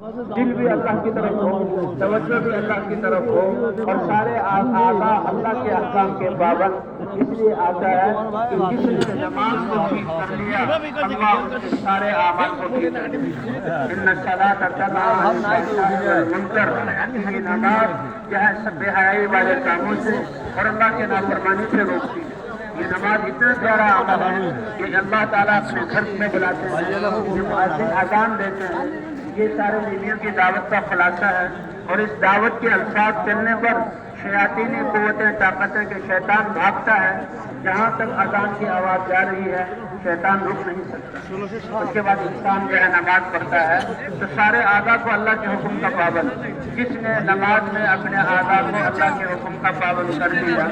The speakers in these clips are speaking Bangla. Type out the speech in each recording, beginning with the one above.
दिल भी अल्लाह की तरफ हो, तवज्जो भी अल्लाह की तरफ हो और सारे आज़ा अल्लाह के अहकाम के पाबंद। इसलिए आता है कि जिसने नमाज को ठीक कर लिया अल्लाह उसके सारे आमाल को ठीक कर दिया। इन्ना सलात तनहा अनिल फ़हशाई वल मुनकर, ये नमाज क्या है सब बेहयाई वाले कामों से और अल्लाह के नाफरमानी से रोकती है। ये नमाज इतना प्यारा अमल है कि अल्लाह ताला अपने घर में बुलाते हैं, ये मुअज्जिन अज़ान देते हैं, ये सारे नबियों की दावत का खुलासा है। और इस दावत के अल्फाज चलने पर शयातीनी कुव्वतें ताकतें के शैतान भागता है। जहाँ तक अज़ान की आवाज़ जा रही है शैतान रुक नहीं सकता। उसके बाद इंसान जो है नमाज पढ़ता है तो सारे आज़ा को अल्लाह के हुक्म का पाबंद। जिसने नमाज में अपने आज़ा को अल्लाह के हुक्म का पाबंद कर दिया,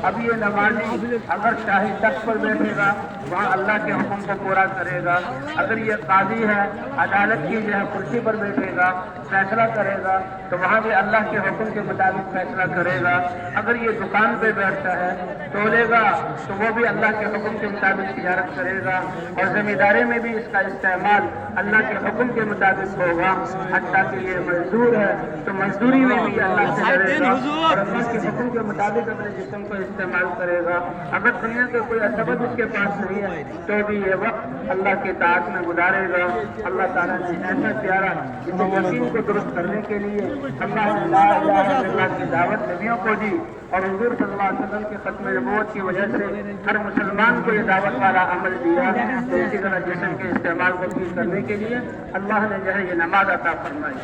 अब ये नमाजी अगर शाही तख्त पर बैठेगा वहाँ अल्लाह के हुक्म को पूरा करेगा। अगर ये काजी है अदालत की जो है कुर्सी पर बैठेगा फैसला करेगा तो वहाँ भी अल्लाह के हुक्म के मुताबिक फैसला करेगा। अगर ये दुकान पे बैठता है तोलेगा तो वो भी अल्लाह के हुक्म के मुताबिक तिजारत करेगा। और ज़मींदारी में भी इसका इस्तेमाल अल्लाह के हुक्म के मुताबिक होगा। हत्ता कि ये मजदूर है तो मजदूरी में भी अल्लाह से डरेगा और अल्लाह के हुक्म के मुताबिक अपने जिस्म को इस्तेमाल करेगा। अगर दुनिया के कोई सबब उसके पास नहीं है तो भी ये वक्त अल्लाह के ताक़त में गुजारेगा। अल्लाह ताला ने ऐसा प्यारा इसे यकीन को दुरुस्त करने के लिए अल्लाह ने ला इलाहा इल्लल्लाह की दावत नबियों को दी और हुज़ूर सल्लल्लाहु अलैहि वसल्लम के खत्म नबूवत की वजह से हर मुसलमान को ये दावत वाला अमल दिया। तो इसी तरह जिस्म के इस्तेमाल को ठीक करने के लिए अल्लाह ने जो है ये नमाज अता फरमाई।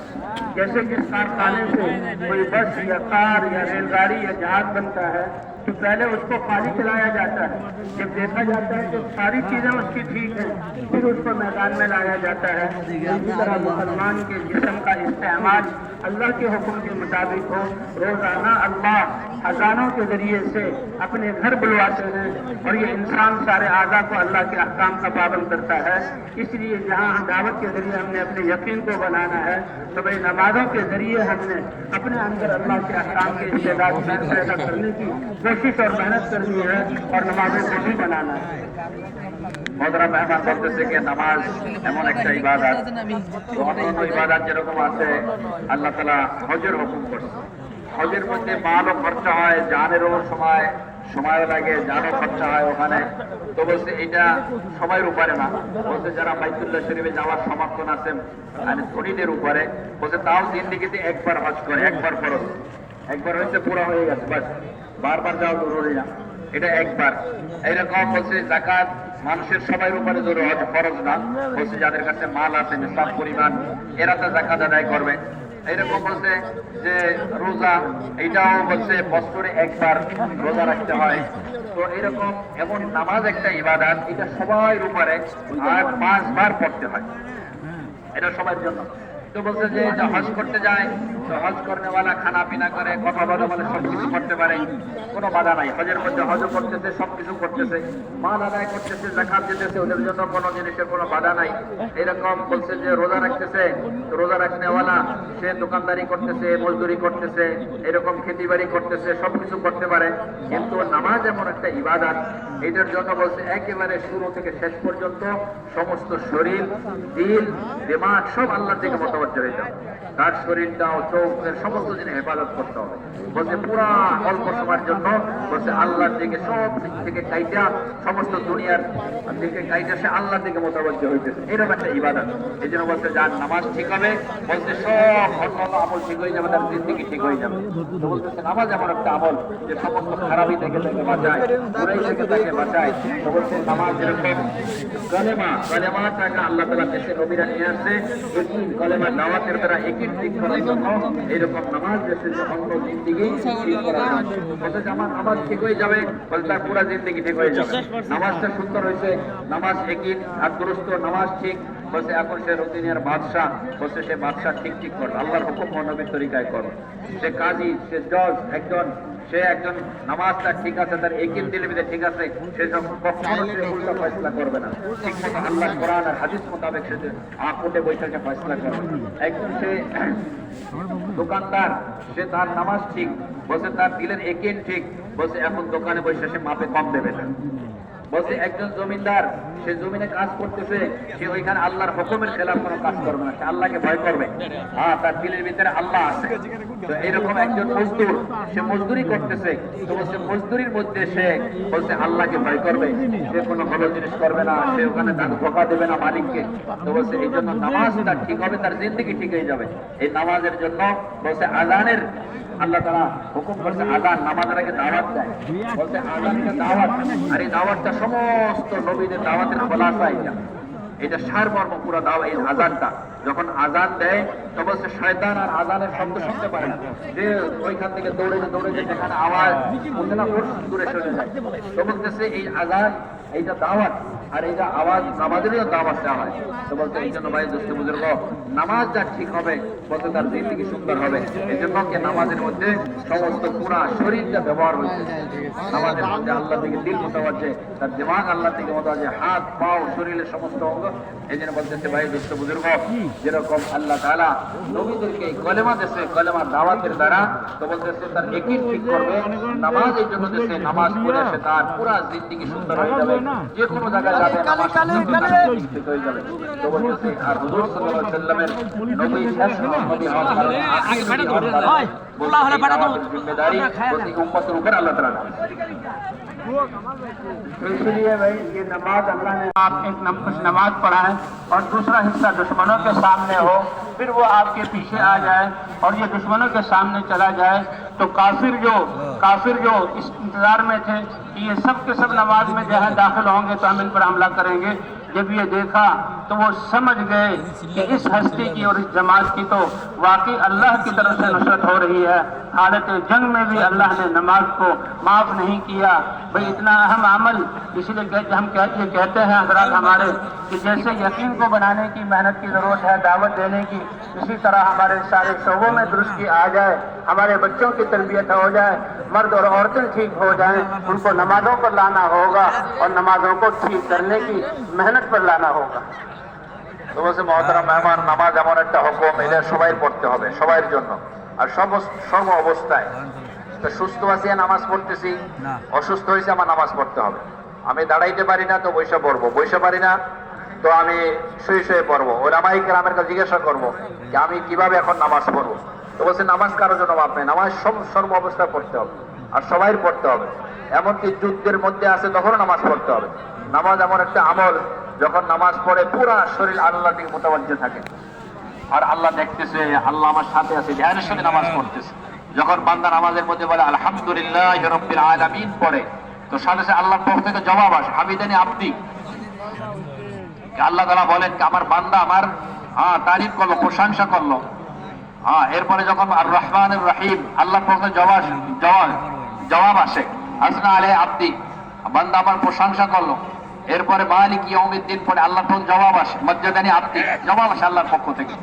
जैसे जिस कारखाने से कोई बस या कार या रेलगाड़ी या जहाज बनता है तो पहले उसको पानी चलाया जाता है, जब देखा जाता है तो सारी चीजें उसकी ठीक है फिर उसको मैदान में लाया जाता है। इसी तरह मुसलमान के जिस्म का इस्तेमाल अल्लाह के हुक्म के मुताबिक हो। रोजाना अल्लाह अज़ानों के जरिए से अपने घर बुलवाते हैं और ये इंसान सारे आज़ा को अल्लाह के अहकाम का पाबंद करता है। इसलिए जहाँ दावत के जरिए हमने अपने यकीन को बनाना है तो भाई नमाजों के जरिए हमने अपने अंदर अल्लाह के अहकाम के इस्तेदाद पैदा करने की कोशिश और मेहनत करनी है और नमाजों को भी बनाना है। মোহতারাম মেহমান বলতেছে যে নামাজ এমন একটা ইবাদত, অন্যান্য ইবাদত যেরকম আছে আল্লাহ তাআলা হজের হুকুম করছে। হজের মধ্যে মালও খরচা হয়, জানেরও সময় লাগে, জানও খরচা হয় ওখানে। তো বলছে এটা সময়ের উপরে না, বলছে যারা বাইতুল্লাহ শরীফে যাওয়ার সমর্থন আছেন মানে ধনীদের উপরে, বলছে তাও জিন্দেগিতে একবার হজ করে, একবার ফরজ, একবার হয়েছে পুরো হয়ে গেছে, বাস বারবার যাওয়া জরুরি না, এটা একবার। এইরকম বলছে যাকাত মানুষের সবার উপরে জরুরি, হজ ফরজ না। বলছে যাদের কাছে মাল আছে নিসাব পরিমাণ এরা তো যাকাত আদায় করবে। এইরকম বলছে যে রোজা, এইটাও বলছে বছরে একবার রোজা রাখতে হয়। তো এরকম এমন নামাজ একটা ইবাদত, এটা সবার উপরে আর 5 বার পড়তে হয়, এটা সবার জন্য। তো বলছে যে হজ করতে যায় তো হজ করেওয়ালা খানা পিনা করে, কথা বলা বলে সবকিছু করতে পারে, কোনো বাধা নাই। হজের মধ্যে হজও করতেছে, সবকিছু করতেছে, মাল আদায় করতেছে, যাকাত দিতেছে, ওদের জন্য কোনো জিনিসের কোনো বাধা নাই। এরকম বলছে যে রোজা রাখতেছে তো রোজা রাখনেওয়ালা সে দোকানদারি করতেছে, মজদুরি করতেছে, এরকম খেতিবাড়ি করতেছে, সবকিছু করতে পারে। কিন্তু নামাজ এমন একটা ইবাদত, এটার জন্য বলছে একেবারে শুরু থেকে শেষ পর্যন্ত সমস্ত শরীর, দিল, দিমাগ সব আল্লাহর দিকে মতবজ্জ হইতে হবে। তার শরীরটাও, চোখের সমস্ত জিনিস হেফাজত করতে হবে। বলছে পুরা অল্প সময়ের জন্য বলছে আল্লাহর দিকে সব দিক থেকে কাইটা, সমস্ত দুনিয়ার দিকে কাইটা সে আল্লাহর দিকে মতবজ্জ হইতেছে। এরকম একটা ইবাদত। এই জন্য বলছে যার নামাজ ঠিক হবে বলছে সব অন্য আমল ঠিক হয়ে যাবে, তার জিন্দেগি ঠিক হয়ে যাবে। তো বলতেছে নামাজ এমন একটা আমল যে সমস্ত খারাপি থেকে তাকে বাঁচায়, বুরাই থেকে তাকে বাঁচায়। তো বলছে নামাজ যেরকম কলেমাটাকে আল্লাহ তাআলা দেশে নবীরা নিয়ে আসছে একই কলেমা দাওয়াতের দ্বারা একই ঠিক করার জন্য এইরকম নামাজ দেশের অন্য জিন্দেগি ঠিক করার জন্য। বলছে আমার নামাজ ঠিক হয়ে যাবে, বলছে তার পুরা জিন্দেগি ঠিক হয়ে যাবে। নামাজটা সুন্দর হয়েছে, নামাজ একই আর দুরুস্ত, নামাজ ঠিক। বলছে এখন সে রুতিনের বাদশাহ, বলছে সে বাদশাহ ঠিক করো, আল্লাহর হুকুম নবীর তরিকায় করো। সে কাজী, সে জজ, সে একজন নামাজটা ঠিক আছে, তার একিন দিলের ভিতরে ঠিক আছে, সে যখন কখনো সে উল্টা ফয়সলা করবে না, ঠিক মতো আল্লাহ কোরআন আর হাদিস মোতাবেক সে কোর্টে বৈঠকে ফয়সলা করবে। একজন সে দোকানদার, সে তার নামাজ ঠিক, বলছে তার দিলের একিন ঠিক, বলছে এখন দোকানে বসে সে মাপে কম দেবে না। বলছে একজন জমিদার সে জমিনে কাজ করতেছে, সে ওইখানে আল্লাহর হুকুমের খেলাফ কোনো কাজ করবে না, সে আল্লাহকে ভয় করবে। তার দিলের ভিতরে আল্লাহ আছে। তো এইরকম একজন মজদুর, সে মজদুরি করতেছে, তো বলছে মজদুরির মধ্যে সে বলছে আল্লাহকে ভয় করবে, সে কোনো ভালো জিনিস করবে না, সে ওখানে ধোঁকা দেবে না মালিককে। তো বলছে এই জন্য নামাজটা ঠিক হবে, তার জিন্দেগি ঠিক হয়ে যাবে। এই নামাজের জন্য বলছে আযানের আল্লাহ তাআলা হুকুম করছে, আযান নামাজের আগে দাওয়াত দেয়। বলছে আযানটা দাওয়াত, আর এই দাওয়াতটা সমস্ত নবীদের দাওয়াতের খোলাসা এটা সারমর্ম পুরো দাওয়াত। এই আযানটা যখন আযান দেয় তো বলছে শয়তান আর আযানের শব্দ শুনতে পারে না, যে ওইখান থেকে দৌড়ে যেখানে আওয়াজ শুনতে না দূরে সরে যায়। তো বলতেছে এই আযান এইটা দাওয়াত, আর এইটা আওয়াজ নামাজেরও দাওয়াত দেওয়া হয়। তো বলতে এই জন্য ভাই দোস্ত বুজুর্গ, নামাজটা ঠিক হবে, বলতে তার জিন্দেগি সুন্দর হবে। এই জন্য নামাজের মধ্যে সমস্ত পুরা শরীরটা ব্যবহার হয়েছে। নামাজের মধ্যে আল্লাহ থেকে দিল মোতাবাজ্জে, তার দিমাগ আল্লাহ থেকে মোতাবাজ্জে, হাত পাও শরীরের সমস্ত অঙ্গ। এই জন্য বলতেছে ভাই দোস্ত বুজুর্গ, যেরকম আল্লাহ তাআলা নবীদেরকে কলেমা দিয়েছে, কলেমা দাওয়াতের দ্বারা, তো বলতেছে তার একই ঠিক করবে। নামাজ এই জন্য দিয়েছে, নামাজ পড়ে সে তার পুরা জিন্দেগি সুন্দর হয়ে যাবে, যে কোনো জায়গায় যাবে নামাজ ঠিক হয়ে যাবে। তো বলতেছে আর হুজুর সাল্লাল্লাহু আলাইহি ওয়াসাল্লামের নবী শেষ নবী হওয়ার কারণে জিম্মেদারি প্রতি উম্মতের উপর আল্লাহ তাআলা। इसलिए भाई ये नमाज अल्लाह ने आप एक कुछ नमाज पढ़ा है और दूसरा हिस्सा दुश्मनों के सामने हो, फिर वो आपके पीछे आ जाए और ये दुश्मनों के सामने चला जाए, तो काफिर जो इस इंतजार में थे कि ये सब के सब नमाज में जो है दाखिल होंगे तो हम इन पर हमला करेंगे, जब ये देखा तो वो समझ गए कि इस हस्ती की और इस जमात की तो वाकई अल्लाह की तरफ से नुसरत हो रही है। हालत जंग में भी अल्लाह ने नमाज को माफ नहीं किया। भाई इतना अहम अमल, इसलिए हम कहते हैं हजरात हमारे कि जैसे यकीन को बनाने की मेहनत की जरूरत है, दावत देने की, इसी तरह हमारे सारे शोबों में दुरुस्ती आ जाए, हमारे बच्चों की तरबियत हो जाए, मर्द और औरतें ठीक हो जाएं, उनको नमाजों पर लाना होगा और नमाजों को ठीक करने की मेहनत पर लाना होगा। তো বলছে মহতারাম মেহমান, নামাজ এমন একটা হুকুম, এটা সবাই পড়তে হবে, সবার জন্য, আর সর্ব অবস্থায়। তো সুস্থ আছি নামাজ পড়তেছি, অসুস্থ হয়েছে আমার নামাজ পড়তে হবে। আমি দাঁড়াইতে পারি না তো বৈশা পড়বো, বৈশা পারি না তো আমি শুয়ে পড়বো। ওলামায়ে কেরামের কাছে জিজ্ঞাসা করবো যে আমি কিভাবে এখন নামাজ পড়বো। তো বলছে নামাজ কারোর জন্য মাপ নেই, নামাজ সর্ব অবস্থায় পড়তে হবে আর সবাই পড়তে হবে। এমনকি যুদ্ধের মধ্যে আছে তখনও নামাজ পড়তে হবে। নামাজ এমন একটা আমল, যখন নামাজ পড়ে পুরা শরীর আল্লাহ দিকে মোতাবাজ্জে থাকে, আর আল্লাহ দেখতেছে, আল্লাহ আমার সাথে আছে, ধ্যানের সাথে নামাজ পড়তেছে। যখন বান্দা নামাজের মধ্যে বলে আলহামদুলিল্লাহি রাব্বিল আলামিন পড়ে, তো সাথে সাথে আল্লাহর পক্ষ থেকে জবাব আসে, হামিদানি আব্দি। আল্লাহ তাআলা বলেন আমার বান্দা আমার তারিফ করলো, প্রশংসা করলো। এরপরে যখন আর রহমানুর রহিম আল্লাহর পক্ষ থেকে জবাব আসে, আসনা আলাইহি আব্দি, বান্দা আমার প্রশংসা করলো। এরপরে মালিক ইয়াউমিদ্দিন পরে আল্লাহর পক্ষ জবাব আসে, মজ্জাদানি আব্দি, জবাব আসে আল্লাহর পক্ষ থেকে।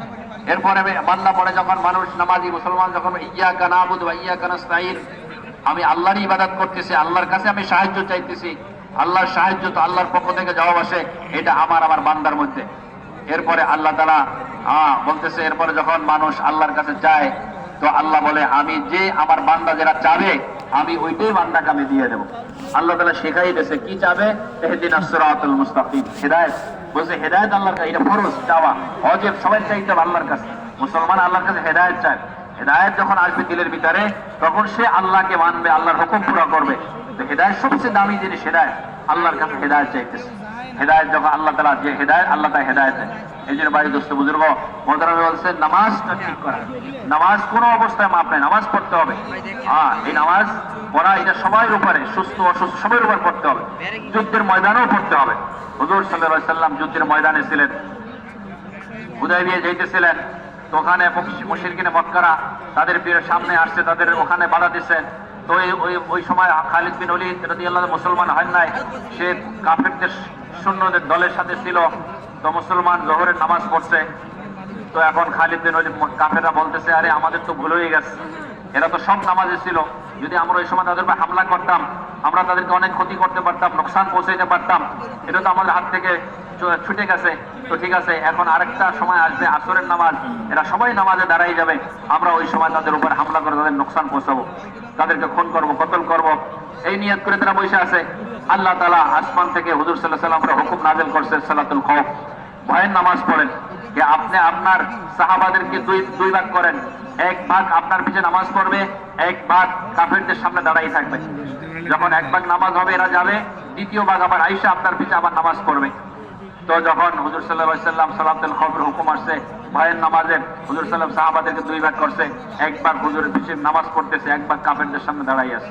এরপরে বান্দা পড়ে যখন মানুষ নামাজি মুসলমান যখন ইয়্যাকা না'বুদু ওয়া ইয়্যাকা নাস্তাঈন, আমি আল্লাহরই ইবাদত করতেছি, আল্লাহর কাছে আমি সাহায্য চাইতেছি, আল্লাহর সাহায্য তো আল্লাহর পক্ষ থেকে জবাব আসে, এটা আমার বান্দার মধ্যে। এরপরে আল্লাহ তাআলা বলতেছে, এরপরে যখন মানুষ আল্লাহর কাছে যায় তো আল্লাহ বলে আমি যে আমার বান্দা যেটা চাবে আমি ওইটাই বান্দাকে আমি দিয়ে দেবো। আল্লাহ তাআলা শেখাই দিয়েছে কি চাবে, ইহদিনাস সিরাতাল মুস্তাকিম, হেদায়েত। বলছে হেদায়েত আল্লাহর কাছে, এটা ফরজ চাওয়া, ওয়াজিব, সবাই চাইতে হবে আল্লাহর কাছে। মুসলমান আল্লাহর কাছে হেদায়েত চায়। হেদায়েত যখন আসবে দিলের ভিতরে তখন সে আল্লাহকে মানবে, আল্লাহর হুকুম পুরো করবে। তো হেদায়েত সবচেয়ে দামি জিনিস, হেদায়েত। আল্লাহর কাছে হেদায়েত চাইতেছে। হেদায়েত যখন আল্লাহ তাআলা যে হেদায়েত, আল্লাহ তাআলা হেদায়েত দেয়। এই জন্য ভাই দোস্ত বুজুর্গ মোহতারাম বলছেন নামাজটা ঠিক করা, নামাজ কোনো অবস্থায় মাপ নাই, নামাজ পড়তে হবে। এই নামাজ পড়া এটা সবার উপরে, সুস্থ অসুস্থ সবার উপর পড়তে হবে। যুদ্ধের ময়দানেও পড়তে হবে। হুজুর সাল্লাল্লাহু আলাইহি ওয়াসাল্লাম যুদ্ধের ময়দানে ছিলেন, হুদায়বিয়া যাইতেছিলেন, তো ওখানে মুশরিকিনে মক্কারা তাদের পীরের সামনে আসছে, তাদের ওখানে বাধা দিচ্ছেন। তো ওই সময় খালিদ বিন ওলীদ রাদিয়াল্লাহু মুসলমান হয় নাই, সে কাফেরদের সৈন্যদের দলের সাথে ছিল। তো মুসলমান জোহরের নামাজ পড়ছে, তো এখন খালিদ বিন ওলীদ কাফেররা বলতেছে আরে আমাদের তো ভুল হয়ে গেছে, এরা তো সব নামাজে ছিল, যদি আমরা ওই সময় তাদের উপর হামলা করতাম, আমরা তাদেরকে অনেক ক্ষতি করতে পারতাম, নোকসান পৌঁছাইতে পারতাম, এটা তো আমাদের হাত থেকে ছুটে গেছে। তো ঠিক আছে, এখন আরেকটা সময় আসবে আসরের নামাজ, এরা সবাই নামাজে দাঁড়াই যাবে, আমরা ওই সময় তাদের উপর হামলা করে তাদের নোকসান পৌঁছাবো, তাদেরকে খুন করব, কতল করব, এই নিয়ত করে তারা বসে আছে। আল্লাহ তাআলা আসমান থেকে হুজুর সাল্লাল্লাহু আলাইহি ওয়াসাল্লামের হুকুম নাযিল করছে, সালাতুল খাউফ, ভয়ের নামাজ পড়েন। যে আপনি আপনার সাহাবাদেরকে দুই ভাগ করেন, এক ভাগ আপনার পিছে নামাজ পড়বে, এক ভাগ কাফেরদের সামনে দাঁড়াই থাকবে। যখন এক ভাগ নামাজ হবে এরা যাবে, দ্বিতীয় ভাগ আবার আয়েশা আপনার পিছে আবার নামাজ পড়বে। তো যখন হুজুর সাল্লাল্লাহু আলাইহি ওয়াসাল্লাম সালাতুল খাউফের হুকুম আসছে, ভয়ের নামাজের, হুজুর সাল্লাল্লাহু আলাইহি সাহাবাদেরকে দুই ভাগ করছে, এক ভাগ হুজুরের পিছে নামাজ পড়তেছে, এক ভাগ কাফেরদের সামনে দাঁড়াই আছে।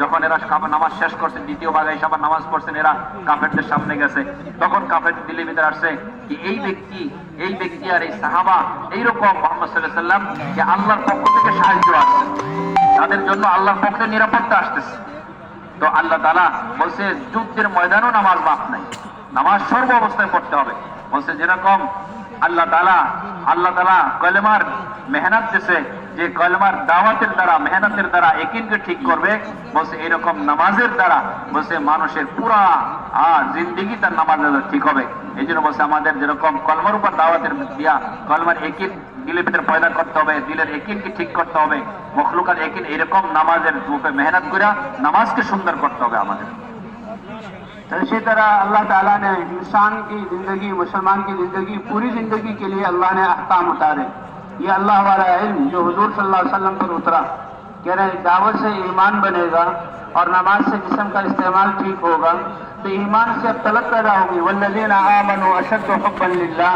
যখন এরা নামাজ শেষ করছে, দ্বিতীয় ভাগে এসে আবার নামাজ পড়ছেন, এরা কাফেরদের সামনে গেছে, তখন কাফের দিলের ভিতরে আসছে কি এই ব্যক্তি আর এই সাহাবা এইরকম মুহাম্মদ সাল্লাল্লাহু আলাইহি ওয়াসাল্লাম যে আল্লাহর পক্ষ থেকে সাহায্য আসছে, তাদের জন্য আল্লাহর পক্ষ থেকে নিরাপত্তা আসতেছে। তো আল্লাহ তাআলা বলছে যুদ্ধের ময়দানও নামাজ বাদ নাই, নামাজ সর্ব অবস্থায় পড়তে হবে। বলছে যেরকম আল্লাহ তাআলা কলেমার মেহনত দিছে, যে কলেমার দাওয়াতের দ্বারা, মেহনতের দ্বারা ইয়াকিনকে ঠিক করবে, বলছে এরকম নামাজের দ্বারা বলছে মানুষের পুরা জিন্দেগি তার নামাজের দ্বারা ঠিক হবে। এই জন্য বলছে আমাদের যেরকম কলমার উপর দাওয়াতের দিয়া কলমার ইয়াকিন দিলের ভিতরে পয়দা করতে হবে, দিলের ইয়াকিনকে ঠিক করতে হবে, মখলুকাত ইয়াকিন এরকম নামাজের রূপে মেহনত করে নামাজকে সুন্দর করতে হবে আমাদের। तो इसी तरह अल्लाह ताला ने इंसान की जिंदगी, मुसलमान की जिंदगी, पूरी जिंदगी के लिए अल्लाह ने अहकाम उतारे। ये अल्लाह वाला इल्म जो हुजूर सल्लल्लाहु अलैहि वसल्लम पर उतरा, कह रहे हैं दावत से ईमान बनेगा और नमाज से जिस्म का इस्तेमाल ठीक होगा, तो ईमान से अब तलब पैदा होगी। वल्लज़ीना आमनू अशद्दु हुब्बन लिल्लाह,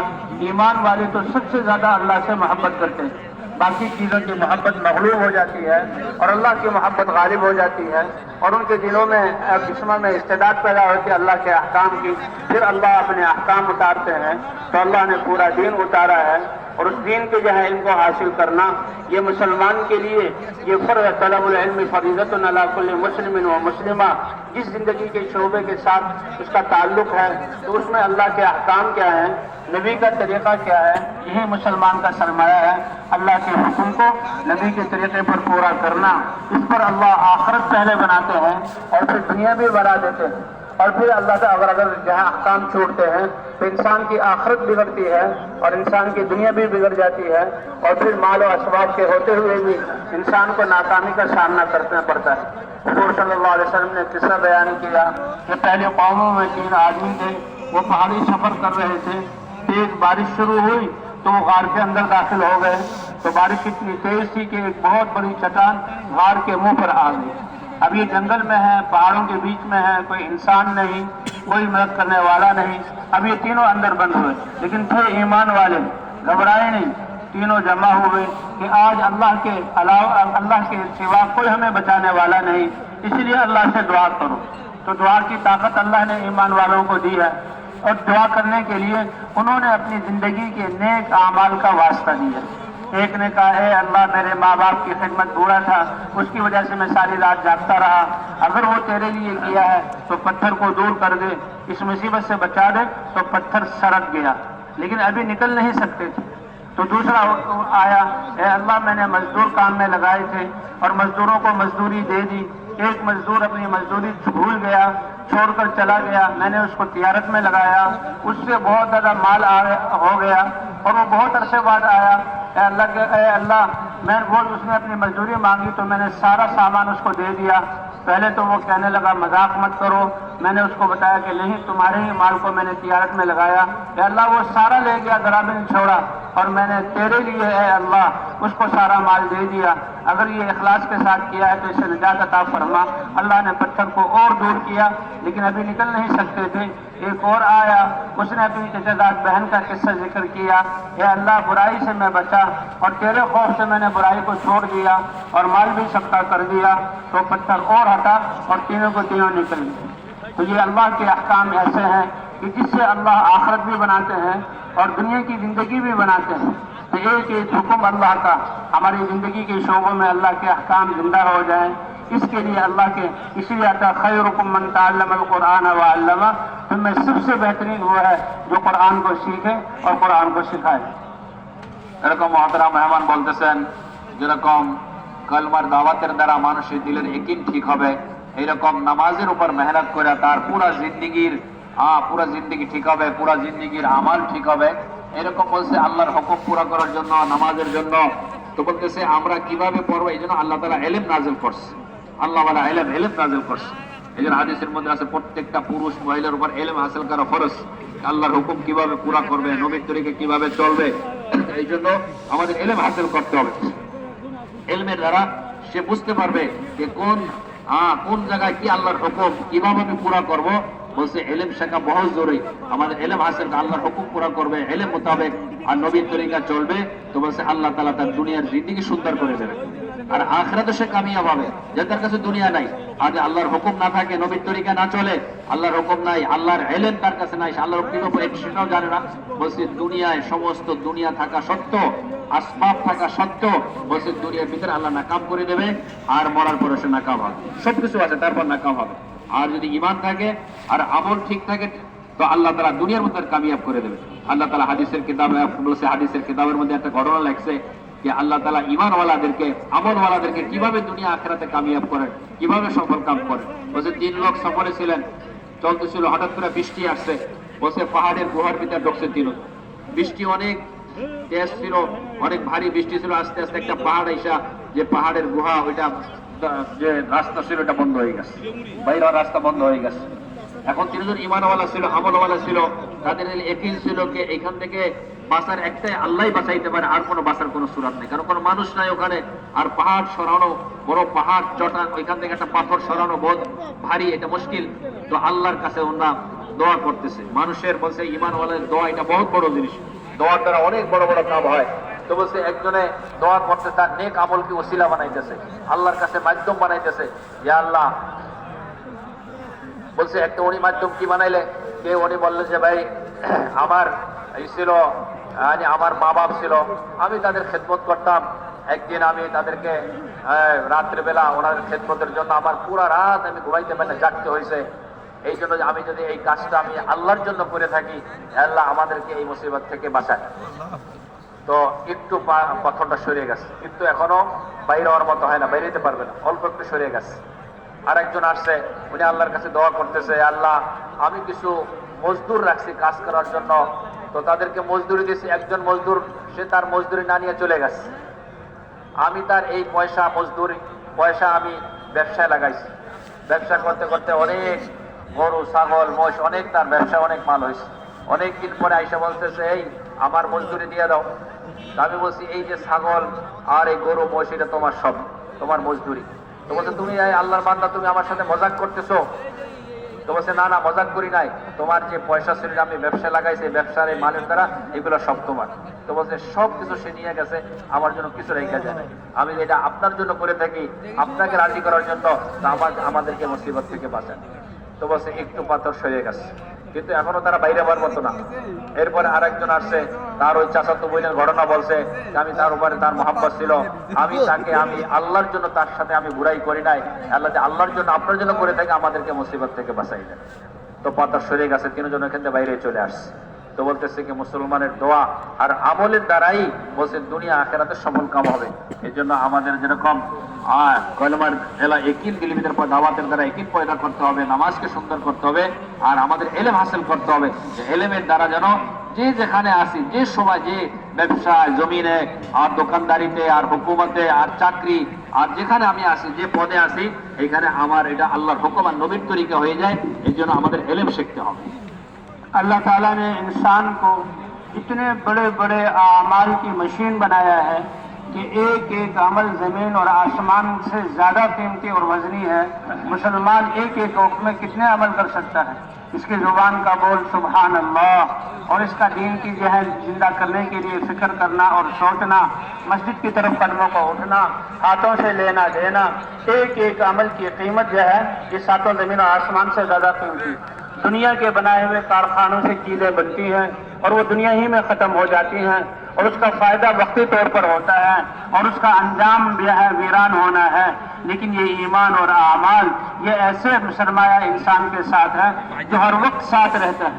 ईमान वाले तो सबसे ज्यादा अल्लाह से मोहब्बत करते हैं, बाकी चीज़ों की मोहब्बत मगलूब हो जाती है और अल्लाह की मोहब्बत गालिब हो जाती है, और उनके दिलों में जिस्म में इस्तेदाद पैदा होती है अल्लाह के अहकाम की। फिर अल्लाह अपने अहकाम उतारते हैं, तो अल्लाह ने पूरा दीन उतारा है, और उस दीन के जो है इनको हासिल करना ये मुसलमान के लिए ये फर्ज, तलबुल इल्म फरीज़तुन अला कुल्लि मुस्लिमिन व मुस्लिमा, जिस जिंदगी के शोबे के साथ उसका ताल्लुक है, तो उसमें अल्लाह के अहकाम क्या है, नबी का तरीका क्या है, यही मुसलमान का सरमाया है। अल्लाह के हुक्म को नबी के तरीके पर पूरा करना, इस पर अल्लाह आखिरत पहले बनाते हैं और फिर दुनिया भी बना देते हैं। और फिर अल्लाह का अगर जहाँ अहकाम छूटते हैं तो इंसान की आखिरत बिगड़ती है और इंसान की दुनिया भी बिगड़ जाती है, और फिर माल और असबाब के होते हुए भी इंसान को नाकामी का सामना करना पड़ता है। हुजूर सल्लल्लाहु अलैहि वसल्लम ने किस्सा बयान किया कि पहले कौमों में 3 आदमी थे, वो पहाड़ी सफर कर रहे थे, तेज बारिश शुरू हुई तो वो गार के अंदर दाखिल हो गए, तो बारिश इतनी तेज थी कि एक बहुत बड़ी चट्टान गार के मुंह पर आ गई। अब ये जंगल में है, पहाड़ों के बीच में है, कोई इंसान नहीं, कोई मदद करने वाला नहीं। अब ये तीनों अंदर बंद हुए, लेकिन फिर ईमान वाले घबराए नहीं, तीनों जमा हुए कि आज अल्लाह के अलावा, अल्लाह के सिवा कोई हमें बचाने वाला नहीं, इसलिए अल्लाह से दुआ करो। तो दुआ की ताकत अल्लाह ने ईमान वालों को दी है, और दुआ करने के लिए उन्होंने अपनी जिंदगी के नेक आमाल का वास्ता दिया। एक ने कहा, ए अल्लाह मेरे माँ बाप की खिदमत बूढ़ा था, उसकी वजह से मैं सारी रात जागता रहा, अगर वो तेरे लिए किया है तो पत्थर को दूर कर दे, इस मुसीबत से बचा दे। तो पत्थर सरक गया, लेकिन अभी निकल नहीं सकते थे। तो दूसरा आया, ए अल्लाह मैंने मजदूर काम में लगाए थे और मजदूरों को मजदूरी दे दी, एक मजदूर अपनी मजदूरी भूल गया, छोड़कर चला गया, मैंने उसको तिजारत में लगाया, उससे बहुत ज़्यादा माल हो गया और वो बहुत अरसे बाद आया, ए अल्लाह मैं उसने अपनी मजदूरी मांगी तो मैंने सारा सामान उसको दे दिया। पहले तो वो कहने लगा मजाक मत करो, मैंने उसको बताया कि नहीं तुम्हारे ही माल को मैंने तिजारत में लगाया, ए अल्लाह वो सारा ले गया, जरा भी नहीं छोड़ा, और मैंने तेरे लिए ए अल्लाह उसको सारा माल दे दिया, अगर ये इखलास के साथ किया है तो इसे निजात अता फरमा। अल्लाह ने पत्थर को और दूर किया, लेकिन अभी निकल नहीं सकते थे। एक और आया, उसने अपनी इज़्ज़तदार बहन का किस्सा जिक्र किया, ए अल्लाह बुराई से मैं बचा और तेरे खौफ से मैंने बुराई को छोड़ दिया और माल भी सबका कर दिया। तो पत्थर और हटा और तीनों को तीनों निकल गए। तो ये अल्लाह के अहकाम ऐसे हैं कि जिससे अल्लाह आखिरत भी बनाते हैं और दुनिया की जिंदगी भी बनाते हैं। तो एक हुक्म अल्लाह का हमारी जिंदगी के शोबों में अल्लाह के अहकाम जिंदा हो जाएं, इसके लिए अल्लाह के इसलिए आता खैरुकुम मन तअल्लमल कुरान व अल्लमा, तुम्हें सबसे बेहतरीन वो है जो कुरान को सीखे और कुरान को सिखाए। এরকম মহতরাম মেহমান বলতেছেন যেরকম কলমার দাওয়াতের দ্বারা মানুষের দিলের ইয়াকিন ঠিক হবে, এইরকম নামাজের উপর মেহনত করে তার পুরা জিন্দেগি ঠিক হবে, পুরা জিন্দেগির আমল ঠিক হবে। এরকম বলছে আল্লাহর হুকুম পুরা করার জন্য, নামাজের জন্য। তো বলতেছে আমরা কিভাবে পড়বো, এই জন্য আল্লাহ তাআলা ইলম নাযিল করছে, আল্লাহ ওয়ালা ইলম নাযিল করছে। এই জন্য হাদিসের মধ্যে আছে প্রত্যেকটা পুরুষ মহিলার উপর ইলম হাসিল করা ফরজ। আল্লাহর হুকুম কিভাবে পুরা করবে, নবীর তরিকা কিভাবে চলবে, এই জন্য আমাদের ইলম হাসিল করতে হবে। ইলমের দ্বারা সে বুঝতে পারবে যে কোন জায়গায় কি আল্লাহর হুকুম কিভাবে আমি পুরা করব। বলছে ইলম শেখা বহুত জরুরি। আমাদের ইলম হাসিল, আল্লাহর হুকুম পুরা করবে ইলম মোতাবেক আর নবীর তরিকা চলবে, তো বলছে আল্লাহ তাআলা তার দুনিয়ার জিন্দেগি সুন্দর করে দেবে। আর আখিরাতে সে কামিয়াব হবে। যাদের কাছে দুনিয়া নাই, আর আল্লাহর হুকুম না থাকে, নবীর তরিকা না চলে, আল্লাহর হুকুম নাই, আল্লাহর ইলম তার কাছে নাই, আল্লাহর হুকুম সেটাও জানে না, বলছে দুনিয়ায় সমস্ত দুনিয়া থাকা সত্ত্বেও, আসবাব থাকা সত্ত্বেও, বলছে দুনিয়ার ভিতরে আল্লাহ নাকাম করে দেবে, আর মরার পরে সে নাকাম হবে। সবকিছু আছে, তারপর নাকাম হবে। আর যদি ঈমান থাকে আর আমল ঠিক থাকে, তো আল্লাহ তাআলা দুনিয়ার মধ্যে কামিয়াব করে দেবে। আল্লাহ তাআলা হাদিসের কিতাবে বলছে, হাদিসের কিতাবের মধ্যে একটা ঘটনা লেখছে যে আল্লাহ তাআলা ঈমানওয়ালাদেরকে, আমলওয়ালাদেরকে কিভাবে দুনিয়া আখিরাতে কামিয়াব করেন, কিভাবে সফল কাম করেন। বলছে 3 লোক সফরে ছিলেন, চলতেছিল, হঠাৎ করে বৃষ্টি আসছে। বলছে পাহাড়ের গুহার ভিতরে ঢুকছে 3। বৃষ্টি অনেক তেজ ছিল, অনেক ভারী বৃষ্টি ছিল। আস্তে আস্তে একটা পাহাড় আইসা, যে পাহাড়ের গুহা, ওইটা যে রাস্তা ছিল ওটা বন্ধ হয়ে গেছে, বাইরের রাস্তা বন্ধ হয়ে গেছে। এখন 3 জন ঈমানওয়ালা ছিল, আমলওয়ালা ছিল, তাদের ইয়াকিন ছিল যে এখান থেকে বাঁচার একটাই আল্লাহই বাঁচাইতে পারে, আর কোনো বাঁচার কোনো সুরাত নেই, কারণ কোনো মানুষ নাই ওখানে। আর পাহাড় সরানো, বড় পাহাড় চটান, ওইখান থেকে একটা পাথর সরানো বহুত ভারী, এটা মুশকিল। তো আল্লাহর কাছে ওনারা দোয়া করতেছে। মানুষের বলছে ঈমানওয়ালাদের দোয়া এটা বহুত বড় জিনিস, দোয়ার দ্বারা অনেক বড় বড় কাম হয়। তো বলছে একজনে দোয়া করতে তার নেক আমলকে ওসিলা বানাইতেছে, আল্লাহর কাছে মাধ্যম বানাইতেছে। ইয়া আল্লাহ, বলছে একটা উনি মাধ্যম কি বানাইলে, উনি বললেন যে ভাই আমার এই ছিল, আমার মা বাপ ছিল, আমি তাদের খেদমত করতাম। একদিন আমি তাদেরকে রাত্রেবেলা ওনাদের খেদমতের জন্য আমার পুরা রাত আমি ঘুমাইতে পারি না, জাগতে হয়েছে। এই জন্য আমি যদি এই কাজটা আমি আল্লাহর জন্য করে থাকি, আল্লাহ আমাদেরকে এই মুসিবত থেকে বাঁচায়। তো একটু পাথরটা সরিয়ে গেছে, কিন্তু এখনো বাইরে হওয়ার মতো হয় না, বাইরে যেতে পারবে না, অল্প একটু সরিয়ে গেছে। আর একজন আসছে, উনি আল্লাহর কাছে দোয়া করতেছে, আল্লাহ আমি কিছু মজদুর রাখছি কাজ করার জন্য, তো তাদেরকে মজদুরি দিয়েছি। একজন মজদুর সে তার মজদুরি না নিয়ে চলে গেছে, আমি তার এই পয়সা আমি ব্যবসায় লাগাইছি। ব্যবসা করতে করতে অনেক গরু ছাগল মোষ, অনেক তার ব্যবসা, অনেক মাল হয়েছে। অনেকদিন পরে আইসা বলতেছে, এই আমার মজদুরি দিয়ে দাও। আমি বলছি এই যে ছাগল আর এই গরু মোষ, এটা তোমার সব, তোমার মজদুরি। তো বলছে তুমি আল্লাহর বান্দা, তুমি আমার সাথে মজাক করতেছো। তো বলছে না না, মজাক করি নাই, তোমার যে পয়সা ছিল আমি ব্যবসা লাগাইছি, ব্যবসার এই মালের দ্বারা এগুলো সব তোমার। তো বলছে সব কিছু সে নিয়ে গেছে, আমার জন্য কিছু রেখে যায় নাই। আমি এটা আপনার জন্য করে থাকি, আপনাকে রাজি করার জন্য, আমাদেরকে মুসিবত থেকে বাঁচান। তো বলছে একটু পাথর সরিয়ে গেছে, কিন্তু এখনো তারা বাইরে হওয়ার মতো না। এরপরে আরেকজন আসছে, তার ওই চাচাতো বোনের ঘটনা বলছে, আমি তার উপরে তার মহাব্বত ছিল, আমি আল্লাহর জন্য তার সাথে আমি বুড়াই করি নাই, আল্লাহ যে আল্লাহর জন্য আপনার জন্য করে থাকে, আমাদেরকে মুসিবত থেকে বাঁচাই দেন। তো পাথর সরিয়ে গেছে, 3 জন এখান থেকে বাইরে চলে আসছে। তো বলতেছে কি মুসলমানের দোয়া আর আমলের দ্বারাই বলছে দুনিয়া আখিরাতে সফল কাম হবে। এই জন্য আমাদের যেরকম কলমার ইয়াকিন দিলের ভিতর দাওয়াতের দ্বারা ইয়াকিন পয়দা করতে হবে, নামাজকে সুন্দর করতে হবে, আর আমাদের ইলম হাসিল করতে হবে। যে ইলমের দ্বারা যেন যে যেখানে আসি, যে সময় যে ব্যবসায়, জমিনে, আর দোকানদারিতে, আর হুকুমতে, আর চাকরি, আর যেখানে আমি আসি, যে পদে আসি, এখানে আমার এটা আল্লাহর হুকুম আর নবীর তরিকা হয়ে যায়। এই জন্য আমাদের ইলম শিখতে হবে। अल्लाह ताला ने इंसान को इतने बड़े बड़े आमाल की मशीन बनाया है कि एक एक अमल ज़मीन और आसमान से ज़्यादा कीमती और वजनी है। मुसलमान एक एक वक्त में कितने अमल कर सकता है। इसकी ज़ुबान का बोल सुबहान अल्लाह, और इसका दीन की जो है जिंदा करने के लिए फिक्र करना और सोचना, मस्जिद की तरफ कदमों को उठना, हाथों से लेना देना, एक एक अमल की कीमत जो है ये 7 ज़मीन और आसमान से ज़्यादा कीमती। दुनिया के बनाए हुए कारखानों से चीजें बनती हैं और वो दुनिया ही में खत्म हो जाती हैं, और उसका फायदा वक्ती तौर पर होता है, और उसका अंजाम भी है वीरान होना है। लेकिन ये ईमान और आमाल, ये ऐसे सरमाया इंसान के साथ है जो हर वक्त साथ रहता है।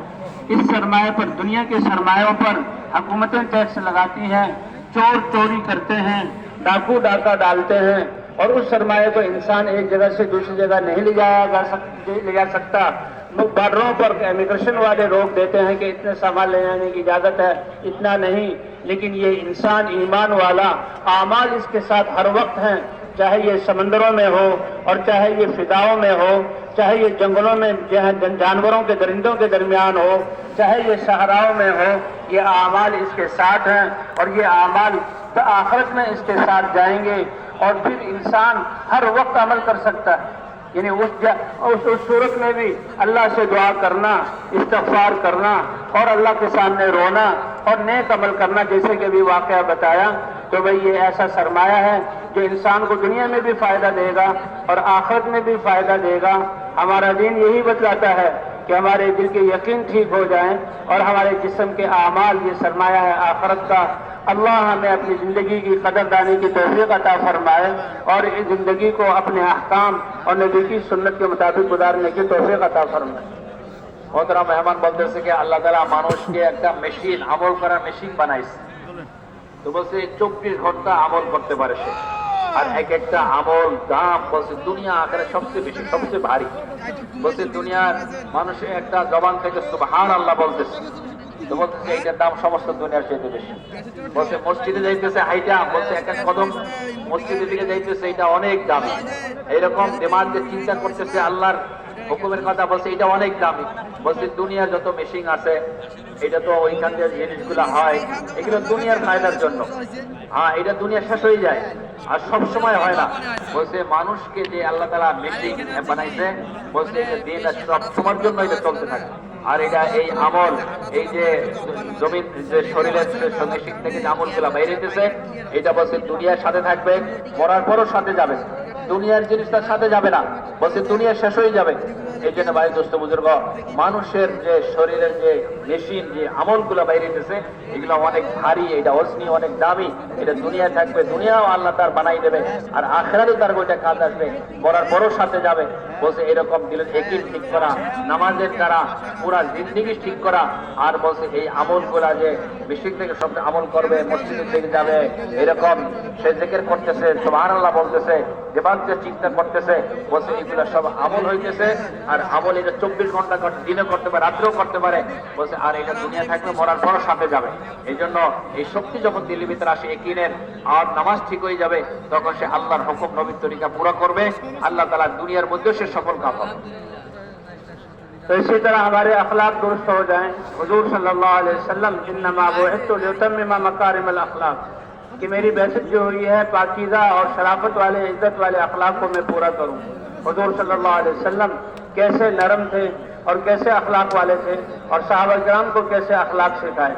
इस सरमाए पर, दुनिया के सरमायों पर हुकूमतें टैक्स लगाती हैं, चोर चोरी करते हैं, डाकू डाका डालते हैं और उस सरमाए को इंसान एक जगह से दूसरी जगह नहीं ले जा सकता। बॉर्डरों पर इमिग्रेशन वाले रोक देते हैं कि इतने सामान ले जाने की इजाजत है, इतना नहीं। लेकिन ये इंसान ईमान वाला आमाल इसके साथ हर वक्त हैं, चाहे ये समंदरों में हो और चाहे ये फिदाओं में हो, चाहे ये जंगलों में जानवरों के दरिंदों के दरमियान हो, चाहे ये सहराओं में हो, ये आमाल इसके साथ हैं और ये आमाल तो आखिरत में इसके साथ जाएंगे। और फिर इंसान हर वक्त अमल कर सकता है, यानी उस सूरत में भी अल्लाह से दुआ करना, इस्तग़फ़ार करना और अल्लाह के सामने रोना और नेक अमल करना, जैसे कि अभी वाक़या बताया। तो भाई ये ऐसा सरमाया है जो इंसान को दुनिया में भी फायदा देगा और आखिरत में भी फायदा देगा। हमारा दीन यही बतलाता है कि हमारे दिल के यकीन ठीक हो जाएं और हमारे जिस्म के आमाल, ये सरमाया है आखिरत का। अल्लाह हमें अपनी ज़िंदगी की कदरदानी की तौफीक अता फरमाए और इस ज़िंदगी को अपने अहकाम और नबी की सुन्नत के मुताबिक गुजारने की तौफीक अता फरमाए। মোহতারাম মেহমান বলতেছে কি আল্লাহ তাআলা মানুষকে একটা মেশিন, আমল করার মেশিন বানাইছে। তো বলছে 24 ঘন্টা আমল করতে পারে সে, আর এক একটা আমল দাম বলছে দুনিয়া আখেরাত সবচেয়ে বেশি, সবচেয়ে ভারী। বলছে দুনিয়ার মানুষের একটা জবান থেকে সুবহানাল্লাহ বলতেছে, তো বলতেছে এইটার দাম সমস্ত দুনিয়ার চাইতে বেশি। বলছে মসজিদে যাইতেছে হাইটা, বলছে এক এক কদম মসজিদের দিকে যাইতেছে, এটা অনেক দামি। এইরকম দিমাগ যে চিন্তা করতেছে আল্লাহর হুকুমের কথা, বলছে এটা অনেক দামি। বলছে দুনিয়ার যত মেশিন আছে এটা তো ওইখান যে জিনিসগুলো হয় এগুলো দুনিয়ার ফায়দার জন্য, হ্যাঁ এটা দুনিয়া শেষ হয়ে যায় আর সব সময় হয় না। বলছে মানুষকে যে আল্লাহ তাআলা মেশিন বানাইছে, বলছে এটা দিন আর সব সময়ের জন্য এটা চলতে থাকে। আর এটা এই আমল, এই যে জমিন যে শরীরের মেশিন থেকে যে আমলগুলো বাইরে হইতেছে, এটা বলছে দুনিয়ার সাথে থাকবে, মরার পরও সাথে যাবে, দুনিয়ার জিনিসটার সাথে যাবে না, বলছে দুনিয়া শেষ হয়ে যাবে। এই জন্য ভাই দোস্ত বুজুর্গ, মানুষের যে শরীরের যে মেশিন, যে আমলগুলো বাইরে হইতেছে এগুলো অনেক ভারী, এটা ওজনি, অনেক দামি। এটা দুনিয়া থাকবে, দুনিয়াও আল্লাহ তার বানাই দেবে আর আখিরাতে তার ওইটা কাজ আসবে, মরার পরও সাথে যাবে। বলছে এরকম দিলের ইয়াকিন ঠিক করা, নামাজের দ্বারা পুরা জিন্দেগি ঠিক করা, আর বলছে এই আমলগুলা যে মেশিন থেকে সব আমল করবে, মসজিদের দিকে যাবে, এরকম সে জিকির করতেছে, সুবহানাল্লাহ বলতেছে, যে চিন্তা করতেছে, বলছে এগুলো সব আমল হইতেছে। আর আমল এটা 24 ঘন্টা দিনে করতে পারে, রাত্রেও করতে পারে। বলছে আর এটা দুনিয়া থাকবে, মরার পরও সাথে যাবে। এই জন্য এই শক্তি যখন দিল্লির ভিতরে আসে ইয়াকিনের, আর নামাজ ঠিক হয়ে যাবে, তখন সে আল্লাহর হুকুম নবীর তরিকা পুরো করবে, আল্লাহ তাআলা দুনিয়ার মধ্যে সে সফল কাম হবে। तो इसी तरह हमारे अखलाक दुरुस्त हो जाएं। हुजूर सल्लल्लाहु अलैहि वसल्लम इन्नमा बुइस्तु लिउतम्मिम मकारिमल अखलाक, कि मेरी बैसत जो हुई है पाकीज़ा और शराफत वाले, इज्जत वाले अखलाक को मैं पूरा करूं। हुजूर सल्लल्लाहु अलैहि वसल्लम कैसे नरम थे और कैसे अखलाक वाले थे और सहाबा किराम को कैसे अखलाक सिखाए।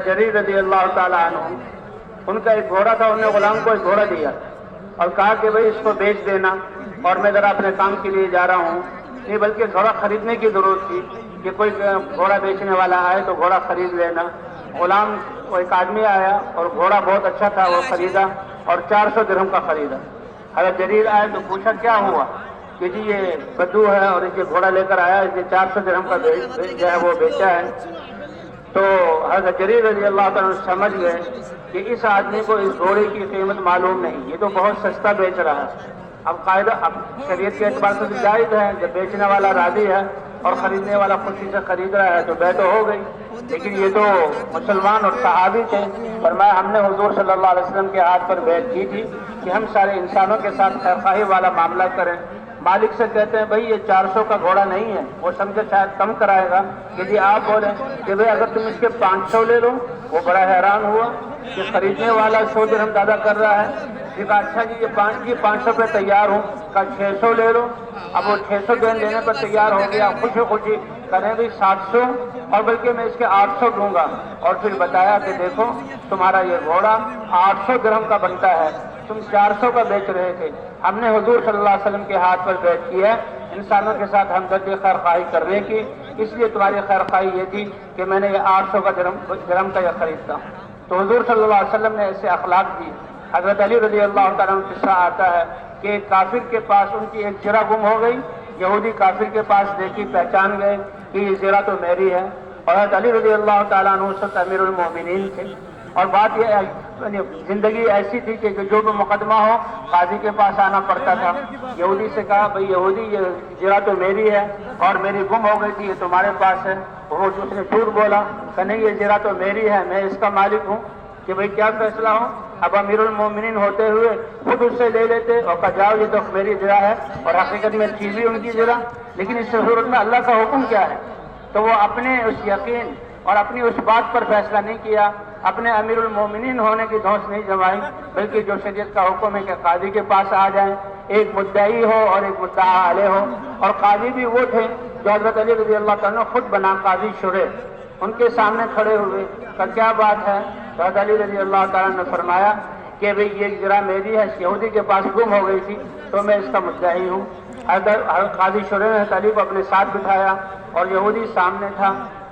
जरीर रज़ी अल्लाह ताला अन्हु, उनका एक घोड़ा था, उन्होंने गुलाम को एक घोड़ा दिया और कहा कि भाई इसको बेच देना और मैं जरा अपने काम के लिए जा रहा हूँ। नहीं बल्कि घोड़ा खरीदने की जरूरत थी कि कोई घोड़ा बेचने वाला आए तो घोड़ा खरीद लेना। गुलाम, वो एक आदमी आया और घोड़ा बहुत अच्छा था, वो खरीदा और 400 दिरहम का खरीदा। हज़रत जरीर आए तो पूछा क्या हुआ, कि जी ये बद्दू है और ये घोड़ा लेकर आया, इसने 400 दिरहम का जो है वो बेचा है। तो हज़रत जरीर रज़ी अल्लाह ताला समझ गए कि इस आदमी को इस घोड़े की कीमत मालूम नहीं, ये तो बहुत सस्ता बेच रहा है। अब कायदा, अब शरीयत के एतबार से जायज़ है, जब बेचने वाला राजी है और खरीदने वाला खुशी से खरीद रहा है तो बै तो हो गई। लेकिन ये तो मुसलमान और सहाबी थे, फरमाया हमने हुजूर सल्लल्लाहु अलैहि वसल्लम के हाथ पर बैत की थी कि हम सारे इंसानों के साथ खैरखाही वाला मामला करें। मालिक से कहते हैं भाई ये 400 का घोड़ा नहीं है, वो समझे शायद कम कराएगा। यदि आप बोले कि भाई अगर तुम इसके 500 ले लो, वो बड़ा हैरान हुआ कि खरीदने वाला 100 दिरहम ज्यादा कर रहा है। कहा अच्छा जी ये 500 पे तैयार हूँ, कहा 600 ले लो। अब वो 600 लेने पर तैयार हो गया, खुशी खुशी करें भी 700 और बल्कि मैं इसके 800 दूंगा। और फिर बताया कि देखो तुम्हारा ये घोड़ा 800 दिरहम का बनता है, तुम 400 का बेच रहे थे। हमने हुजूर सल्लल्लाहु अलैहि वसल्लम के हाथ पर बैठ की है इंसानों के साथ हमदर्दी खैरखाही करने की, इसलिए तुम्हारी खैरखाही ये थी कि मैंने ये 800 का दिरहम का यह खरीदता हूँ। तो हुजूर सल्लल्लाहु अलैहि वसल्लम ने ऐसे अखलाक दी। हज़रत अली रज़ी अल्लाह ताला अन्हु किस्सा आता है कि एक काफिर के पास उनकी एक ज़रा गुम हो गई। यहूदी काफिर के पास देखी, पहचान गए कि ये ज़रा तो मेरी है। और हज़रत अली रज़ी अल्लाह ताला अन्हु उस वक्त अमीरुल मोमिनीन थे। और बात यह जिंदगी ऐसी थी कि जो भी मुकदमा हो काजी के पास आना पड़ता था। यहूदी से कहा, भाई यहूदी ये जरा तो मेरी है और मेरी गुम हो गई थी, ये तुम्हारे पास है। वो उसने झूठ बोला कि नहीं ये जरा तो मेरी है, मैं इसका मालिक हूँ, कि भाई क्या फैसला हो। अब अमीरुल मोमिनीन होते हुए खुद उससे ले लेते और कहा जाओ ये तो मेरी जरा है और हकीकत में थी भी उनकी जरा। लेकिन इस सूरत में अल्लाह का हुक्म क्या है, तो वो अपने उस यकीन और अपनी उस बात पर फैसला नहीं किया, अपने अमीरुल मोमिनीन होने की धौंस नहीं जमाई, बल्कि जो शरीयत का हुक्म है कि काजी के पास आ जाएं, एक मुद्दई हो और एक मुद्दआ अलैह हो। और काजी भी वो थे जो हजरत अली रजी अल्लाह तआला खुद बना काजी शुरे, उनके सामने खड़े हुए का क्या बात है। तो हजरत अली रजी अल्लाह तआला ने फरमाया कि भाई ये जरा मेरी है, यहूदी के पास गुम हो गई थी तो मैं इसका मुद्दई हूँ। काजी शुरे ने अली को अपने साथ बिठाया और यहूदी सामने था।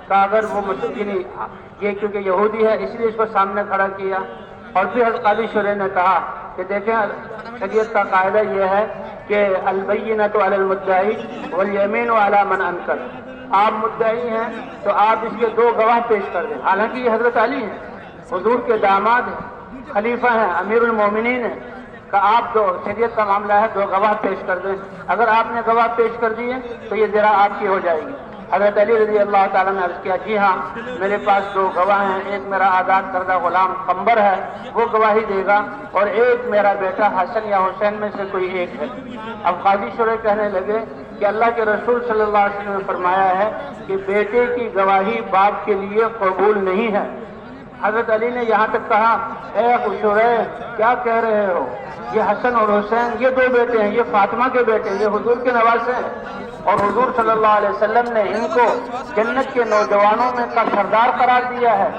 का अगर वो मुस्लिम ये क्योंकि यहूदी है इसलिए इसको सामने खड़ा किया। और फिर काजी शुरे ने कहा कि देखें शरीयत का कायदा ये है कि अल-बय्यिनतु अलल मुद्दई वल यमीनु अला मन अनकर। आप मुद्दई हैं तो आप इसके दो गवाह पेश कर दें। हालांकि ये हजरत अली हैं, हुजूर के दामाद हैं, खलीफा हैं, अमीरुल मोमिनीन हैं, का आप जो शरीयत का मामला है दो गवाह पेश कर दें। अगर आपने गवाह पेश कर दिए तो ये जरा आपकी हो जाएगी। हज़रत अली रज़ी अल्लाह ताला ने अर्ज़ किया, जी हाँ मेरे पास दो गवाह हैं, एक मेरा आज़ाद करदा गुलाम कंबर है वो गवाही देगा और एक मेरा बेटा हसन या हुसैन में से कोई एक है। अब काजी शुरे कहने लगे कि अल्लाह के रसूल सल्लल्लाहु अलैहि वसल्लम ने फरमाया है कि बेटे की गवाही बाप के लिए कबूल नहीं है। हजरत अली ने यहाँ तक कहा, ए शुरे क्या कह रहे हो, ये हसन और हुसैन ये दो बेटे हैं, ये फातिमा के बेटे हैं, ये हुजूर के नवासे हैं और हुजूर सल्लल्लाहु अलैहि वसल्लम ने इनको जन्नत के नौजवानों में का सरदार करार दिया है।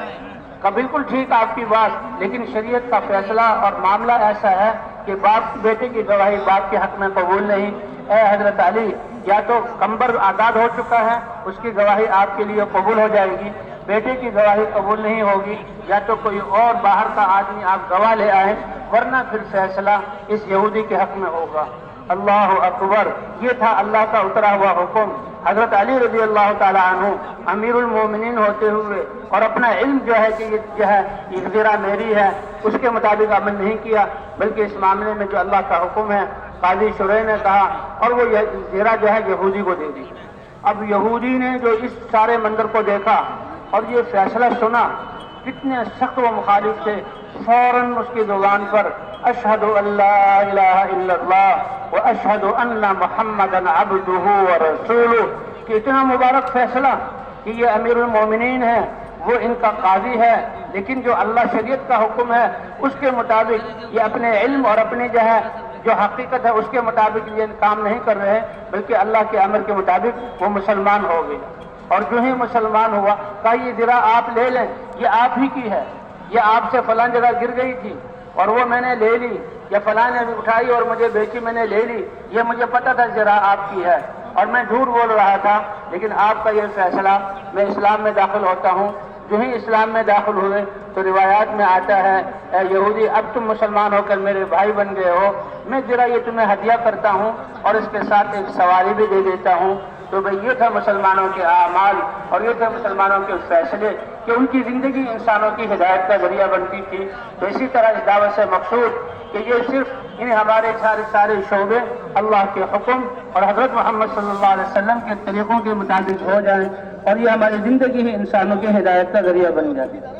का बिल्कुल ठीक आपकी बात, लेकिन शरीयत का फैसला और मामला ऐसा है कि बाप बेटे की गवाही बाप के हक में कबूल नहीं। ए हजरत अली, या तो कंबर आज़ाद हो चुका है उसकी गवाही आपके लिए कबूल हो जाएगी, बेटे की गवाही कबूल नहीं होगी, या तो कोई और बाहर का आदमी आप गवाह ले आए, वरना फिर फैसला इस यहूदी के हक में होगा। अल्लाह अकबर, ये था अल्लाह का उतरा हुआ हुक्म। हजरत अली रजी अल्लाह ताला अन्हु अमीरुल मोमिनीन होते हुए और अपना इल्म जो है कि ये जो है ये ज़रा मेरी है उसके मुताबिक अमल नहीं किया, बल्कि इस मामले में जो अल्लाह का हुक्म है काजी शुरै ने कहा और वो ज़रा जो है यहूदी को दे दी। अब यहूदी ने जो इस सारे मंजर को देखा और ये फैसला सुना, कितने सख्त व मुखालिफ थे, फौरन उसकी जुबान पर अशहदु अल्ला इलाहा इल्लल्लाह व अशहदु अन्ना मुहम्मदन अब्दुहु व रसूलुहु, कि इतना मुबारक फैसला कि ये अमीरुल मोमिनीन है, वो इनका काजी है, लेकिन जो अल्लाह शरीयत का हुक्म है उसके मुताबिक ये अपने इल्म और अपने जो है जो हकीकत है उसके मुताबिक ये काम नहीं कर रहे, बल्कि अल्लाह के अमर के मुताबिक वो मुसलमान हो गए। और जो ही मुसलमान हुआ कहा ये जरा आप ले लें, ये आप ही की है, ये आपसे फलां जगह गिर गई थी और वो मैंने ले ली, या फलां ने उठाई और मुझे बेची मैंने ले ली, ये मुझे पता था जरा आपकी है और मैं झूठ बोल रहा था, लेकिन आपका ये फैसला, मैं इस्लाम में दाखिल होता हूँ। जो ही इस्लाम में दाखिल हुए तो रिवायात में आता है, ए यहूदी अब तुम मुसलमान होकर मेरे भाई बन गए हो, मैं जरा ये तुम्हें हदिया करता हूँ और इसके साथ एक सवारी भी दे देता हूँ। तो भाई ये था मुसलमानों के आमाल और ये थे मुसलमानों के फैसले कि उनकी ज़िंदगी इंसानों की हिदायत का जरिया बनती थी। तो इसी तरह इस दावत से मकसूद कि ये सिर्फ इन हमारे सारे शोबे अल्लाह के हुक्म और हज़रत मोहम्मद सल्लल्लाहु अलैहि वसल्लम के तरीक़ों के मुताबिक हो जाएं और ये हमारी ज़िंदगी ही इंसानों की हिदायत का जरिया बन जाती है।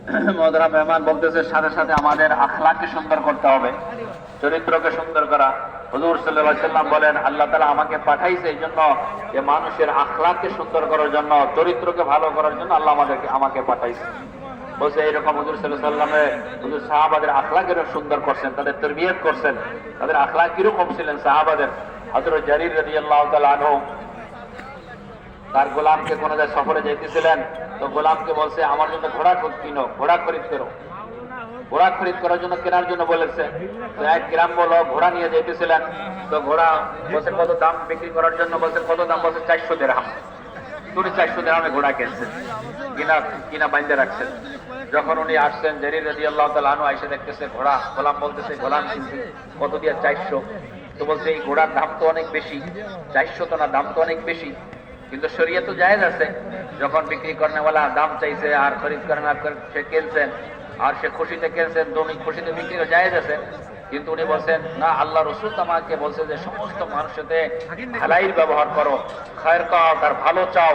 মহতরম মেহমান বলতেছে সাথে সাথে আমাদের আখলাককে সুন্দর করতে হবে, চরিত্রকে সুন্দর করা। হুজুর সাল্লাল্লাহু আলাইহি সাল্লাম বলেন আল্লাহ তাআলা আমাকে পাঠাইছে এই জন্য যে মানুষের আখলাককে সুন্দর করার জন্য, চরিত্রকে ভালো করার জন্য আল্লাহ আমাকে পাঠাইছে। বলছে এইরকম হুজুর সাল্লাল্লাহু আলাইহি সাল্লামে হুজুর সাহাবাদের আখলাকেরও সুন্দর করছেন, তাদের তরবিয়ত করছেন, তাদের আখলাক কিরকম ছিলেন সাহাবাদের। হযরত জারির রাদিয়াল্লাহু তাআলা আনহু তার গোলামকে কোনো জায়গায় সফরে যেতেছিলেন, তো গোলামকে বলছে আমার জন্য ঘোড়া কিনো, ঘোড়া খরিদ করো। ঘোড়া খরিদ করার জন্য কেনার জন্য বলেছে। তো এক গ্রাম বলো ঘোড়া নিয়ে যেতেছিলেন, তো ঘোড়া বলছে কত দাম বিক্রি করার জন্য, বলছে কত দাম, বলছে 400 দিরহাম। উনি 400 দিরহামে ঘোড়া কিনছেন, কিনা বাইন্ধে রাখছেন। যখন উনি আসছেন জারির রাদিয়াল্লাহু তাআলা আনহু এসে দেখতেছে ঘোড়া, গোলাম বলতেছে গোলাম কিনছি কত দিয়ে, 400। তো বলছে এই ঘোড়ার দাম তো অনেক বেশি, 400 তো না, দাম তো অনেক বেশি, কিন্তু শরীয়ত তো জায়েজ আছে। যখন বিক্রি করনেওয়ালা দাম চাইছে আর খরিদ করেন সে কিনছেন, আর সে খুশিতে কিনছেন, তো উনি খুশিতে বিক্রি করে জায়েজ আছে, কিন্তু উনি বলছেন না, আল্লাহ রসুল আমাকে বলছে যে সমস্ত মানুষের সাথে ভালাইয়ের ব্যবহার করো, খায়ের খাও, তার ভালো চাও,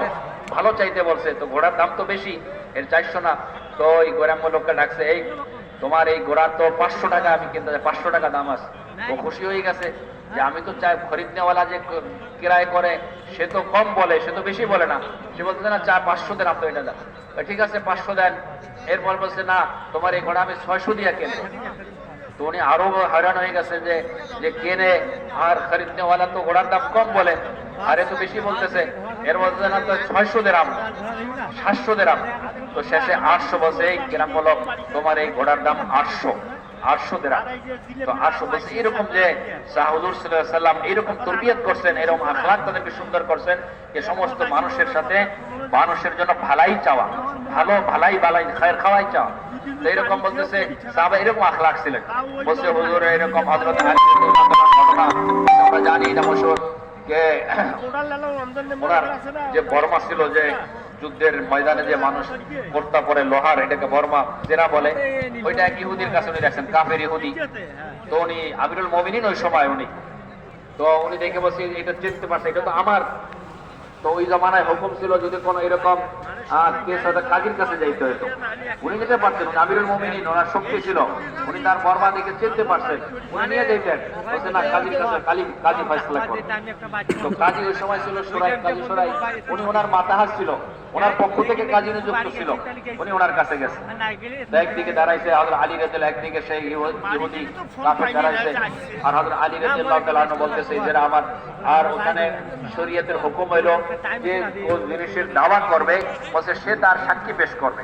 ভালো চাইতে বলছে। তো ঘোড়ার দাম তো বেশি, এর 400 না। তো ওই গোরাম্য লোকটা ডাকছে, এই তোমার এই ঘোড়ার তো 500 টাকা আমি কিনতে, 500 টাকা দাম আছে। ও খুশি হয়ে গেছে যে আমি তো চাই খরিদনেওয়ালা যে কিরায় করে সে তো কম বলে, সে তো বেশি বলে না, সে বলতে না 500 দেন, তো এটা দেন। ঠিক আছে 500 দেন। এরপর বলছে না, তোমার এই ঘোড়া আমি 600 দিয়ে কিনবো। তো উনি আরো হয়রান হয়ে গেছে যে যে কেনে আর খরিদনেওয়ালা তো ঘোড়ার দাম কম বলে, আর এত বেশি বলতেছে। এর মধ্যে না তো 600 দেরাম, 700 দেরাম। তো শেষে 800 বলছে, এই কিরাম বলো তোমার এই ঘোড়ার দাম 800 দেরাম। তো 800 বলছে। এরকম যে হুজুর সাল্লাল্লাহু আলাইহি ওয়াসাল্লাম এরকম তরবিয়ত করছেন, এরকম আখলাক তাদেরকে সুন্দর করছেন যে সমস্ত মানুষের সাথে মানুষের জন্য ভালাই চাওয়া, ভালাই খায়ের খাওয়াই চাওয়া। তো এরকম বলতেছে সাহাবা এরকম আখলাক ছিলেন। বলছে হুজুর এরকম হযরত আলী ঘটনা আমরা জানি, এটা মশহুর যে ওনার যে বর্মা ছিল, যে যুদ্ধের ময়দানে যে মানুষ কর্তা পরে লোহার, এটাকে বর্মা জেরা বলে, ওইটা এক ইহুদির কাছে উনি দেখছেন, কাফের ইহুদি। তো উনি আমিরুল মুমিনিন ওই সময় উনি, তো উনি দেখে বলছে এটা চিনতে পারছে, এটা তো আমার। তো ওই জমানায় হুকুম ছিল যদি কোনো এরকম কেস হয়তো কাজীর কাছে যাইতে হতো, উনি যেতে পারছেন, উনি আমিরুল মুমিনিন, ওনার শক্তি ছিল, উনি তার বর্মা দেখে চিনতে পারছেন, উনি নিয়ে যেতেন। বলছে না, কাজীর কাছে কাজী ফয়সালা করবে। তো কাজী ওই সময় ছিল সুরাই, কাজী সুরাই, উনি ওনার মাতাহাত ছিল, ওনার পক্ষ থেকে কাজী নিযুক্ত ছিল, উনি ওনার কাছে গেছে। তো একদিকে দাঁড়াইছে হযরত আলী রাদিয়াল্লাহু, একদিকে সেই ইহুদি কাফের দাঁড়াইছে, আর হযরত আলী রাদিয়াল্লাহু তাআলা আনহু বলতেছে যে আমার, আর ওখানে শরীয়তের হুকুম হইলো যে কোন জিনিসের দাওয়া করবে, বলছে সে তার সাক্ষী পেশ করবে,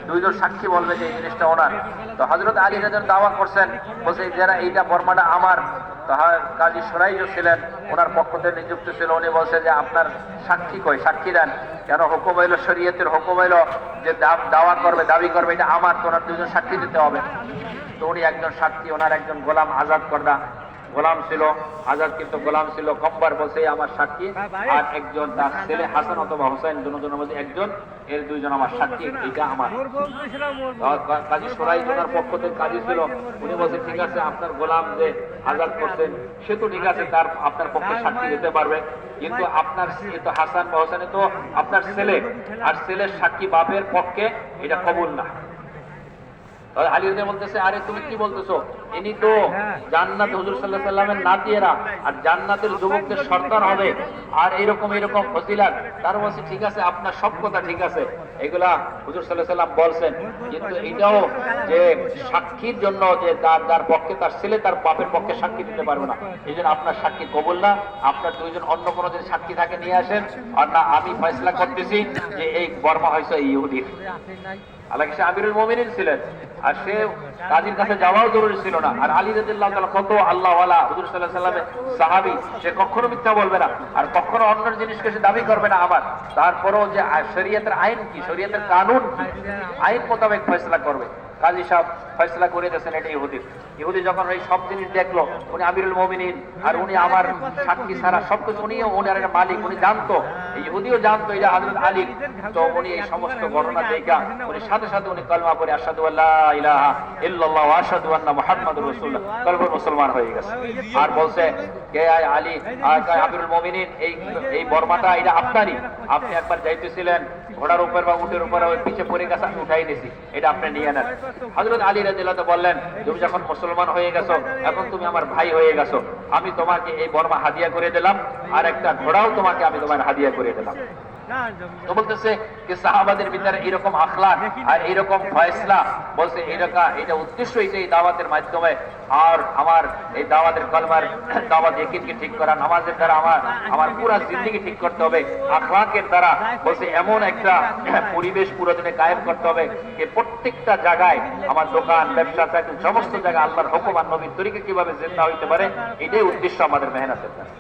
দুইজন সাক্ষী বলবে যে এই জিনিসটা ওনার। তো হযরত আলী রাদিয়াল্লাহু দাওয়া করছেন, বলছে যারা এইটা বর্মাটা আমার। তো কাজী সুরাই ছিলেন, ওনার পক্ষ থেকে নিযুক্ত ছিল, উনি বলছে যে আপনার সাক্ষী কই, সাক্ষী দেন। কেন হুকুম হইলো, শরীয়তের হুকুম হইলো যে দাওয়া করবে, দাবি করবে এটা আমার, তো ওনার দুজন সাক্ষী দিতে হবে। তো উনি একজন সাক্ষী, ওনার একজন গোলাম আজাদ করদা গোলাম ছিল, আজাদ কিন্তু গোলাম ছিল, কম্বার বলছে আমার সাক্ষী, আর একজন তার ছেলে হাসান অথবা হোসেন, দুজনের মধ্যে একজন, এর দুইজন আমার সাক্ষী, এটা আমার। কাজী সুরাই ওনার পক্ষ থেকে কাজী ছিল, উনি বলছে ঠিক আছে আপনার গোলাম যে আজাদ করছেন সে তো ঠিক আছে, তার আপনার পক্ষে সাক্ষী দিতে পারবে, কিন্তু আপনার তো হাসান বা হোসেন তো আপনার ছেলে, আর ছেলের সাক্ষী বাপের পক্ষে, এটা কবুল না। আলী রাদিয়াল্লাহু বলতেছে আরে তুমি কি বলতেছো, ইনি তো জান্নাত হুজুর সাল্লাল্লাহু আলাইহি ওয়াসাল্লামের নাতিয়েরা, আর জান্নাতের যুবকদের সর্দার হবে, আর এরকম ফজিলত। তার বলছে ঠিক আছে আপনার সব কথা ঠিক আছে, এগুলা হুজুর সাল্লাল্লাহু আলাইহি ওয়াসাল্লাম বলছেন, কিন্তু এটাও যে সাক্ষীর জন্য যে যার পক্ষে তার ছেলে তার বাপের পক্ষে সাক্ষী দিতে পারবে না, এই জন্য আপনার সাক্ষী কবুল না, আপনার দুইজন অন্য কোনো যদি সাক্ষী থাকে নিয়ে আসেন, আর না আমি ফয়সালা করতেছি যে এই বর্মা হয়েছে ইহুদির। আলাকে সে আমিরুল মুমিনিন ছিলেন, আর সে কাজীর কাছে যাওয়াও জরুরি ছিল না। আর আলী রাদিয়াল্লাহু তাআলা কত আল্লাহওয়ালা, হুজুর সাল্লাল্লাহু আলাইহি ওয়াসাল্লামের সাহাবী, সে কখনো মিথ্যা বলবে না, আর কখনো অন্য জিনিসকে সে দাবি করবে না আমার। তারপরেও যে শরীয়তের আইন কি, শরীয়তের কানুন কি, আইন মোতাবেক ফয়সালা করবে। কাজী সাহেব ফয়সালা করে দিয়েছেন এটা ইহুদি যখন এই সব জিনিস দেখলো, উনি আমিরুল মুমিনিন, আর উনি আমার সাক্ষী ছাড়া সবকিছু, উনিও ওনার একটা মালিক, উনি জানতো, ইহুদিও জানতো এটা হযরত আলী। তো উনি এই সমস্ত ঘটনা দেখা উনি সাথে সাথে উনি কলমা পড়ে আশহাদু আল্লা ইলাহা ইল্লাল্লাহ ওয়া আশহাদু আন্না মুহাম্মাদুর রাসূলুল্লাহ, কলবে মুসলমান হয়ে গেছে। আর বলছে কে আলী আমিরুল মুমিনিন, এই বর্মাটা এটা আপনারই, আপনি একবার যাইতেছিলেন ঘোড়ার উপর বা উটের উপর, ওই পিছে পড়ে গেছে, আমি উঠাই দিয়েছি, এটা আপনি নিয়ে নেন। হযরত আলী রাদিয়াল্লাহু তাআলা বললেন তুমি যখন মুসলমান হয়ে গেছো, এখন তুমি আমার ভাই হয়ে গেছো, আমি তোমাকে এই বর্মা হাদিয়া করে দিলাম, আর একটা ঘোড়াও তোমাকে আমি তোমার হাদিয়া করে দিলাম। তো বলতেছে যে সাহাবাদের ভিতরে এরকম আখলাক আর এরকম ফয়সলা, বলছে এটা উদ্দেশ্য, এই দাওয়াতের মাধ্যমে, আর আমার এই দাওয়াতের কলমার দাওয়াত ইয়াকিনকে ঠিক করা, নামাজের দ্বারা আমার পুরো জিন্দেগি ঠিক করতে হবে, আখলাকের দ্বারা বলছে এমন একটা পরিবেশ পুরো দিনে কায়েম করতে হবে যে প্রত্যেকটা জায়গায় আমার দোকান ব্যবসা চাকরি সমস্ত জায়গায় আল্লাহর হুকুম আর নবীর তরিকা কিভাবে জিন্দা হইতে পারে, এটাই উদ্দেশ্য আমাদের মেহনতের দ্বারা।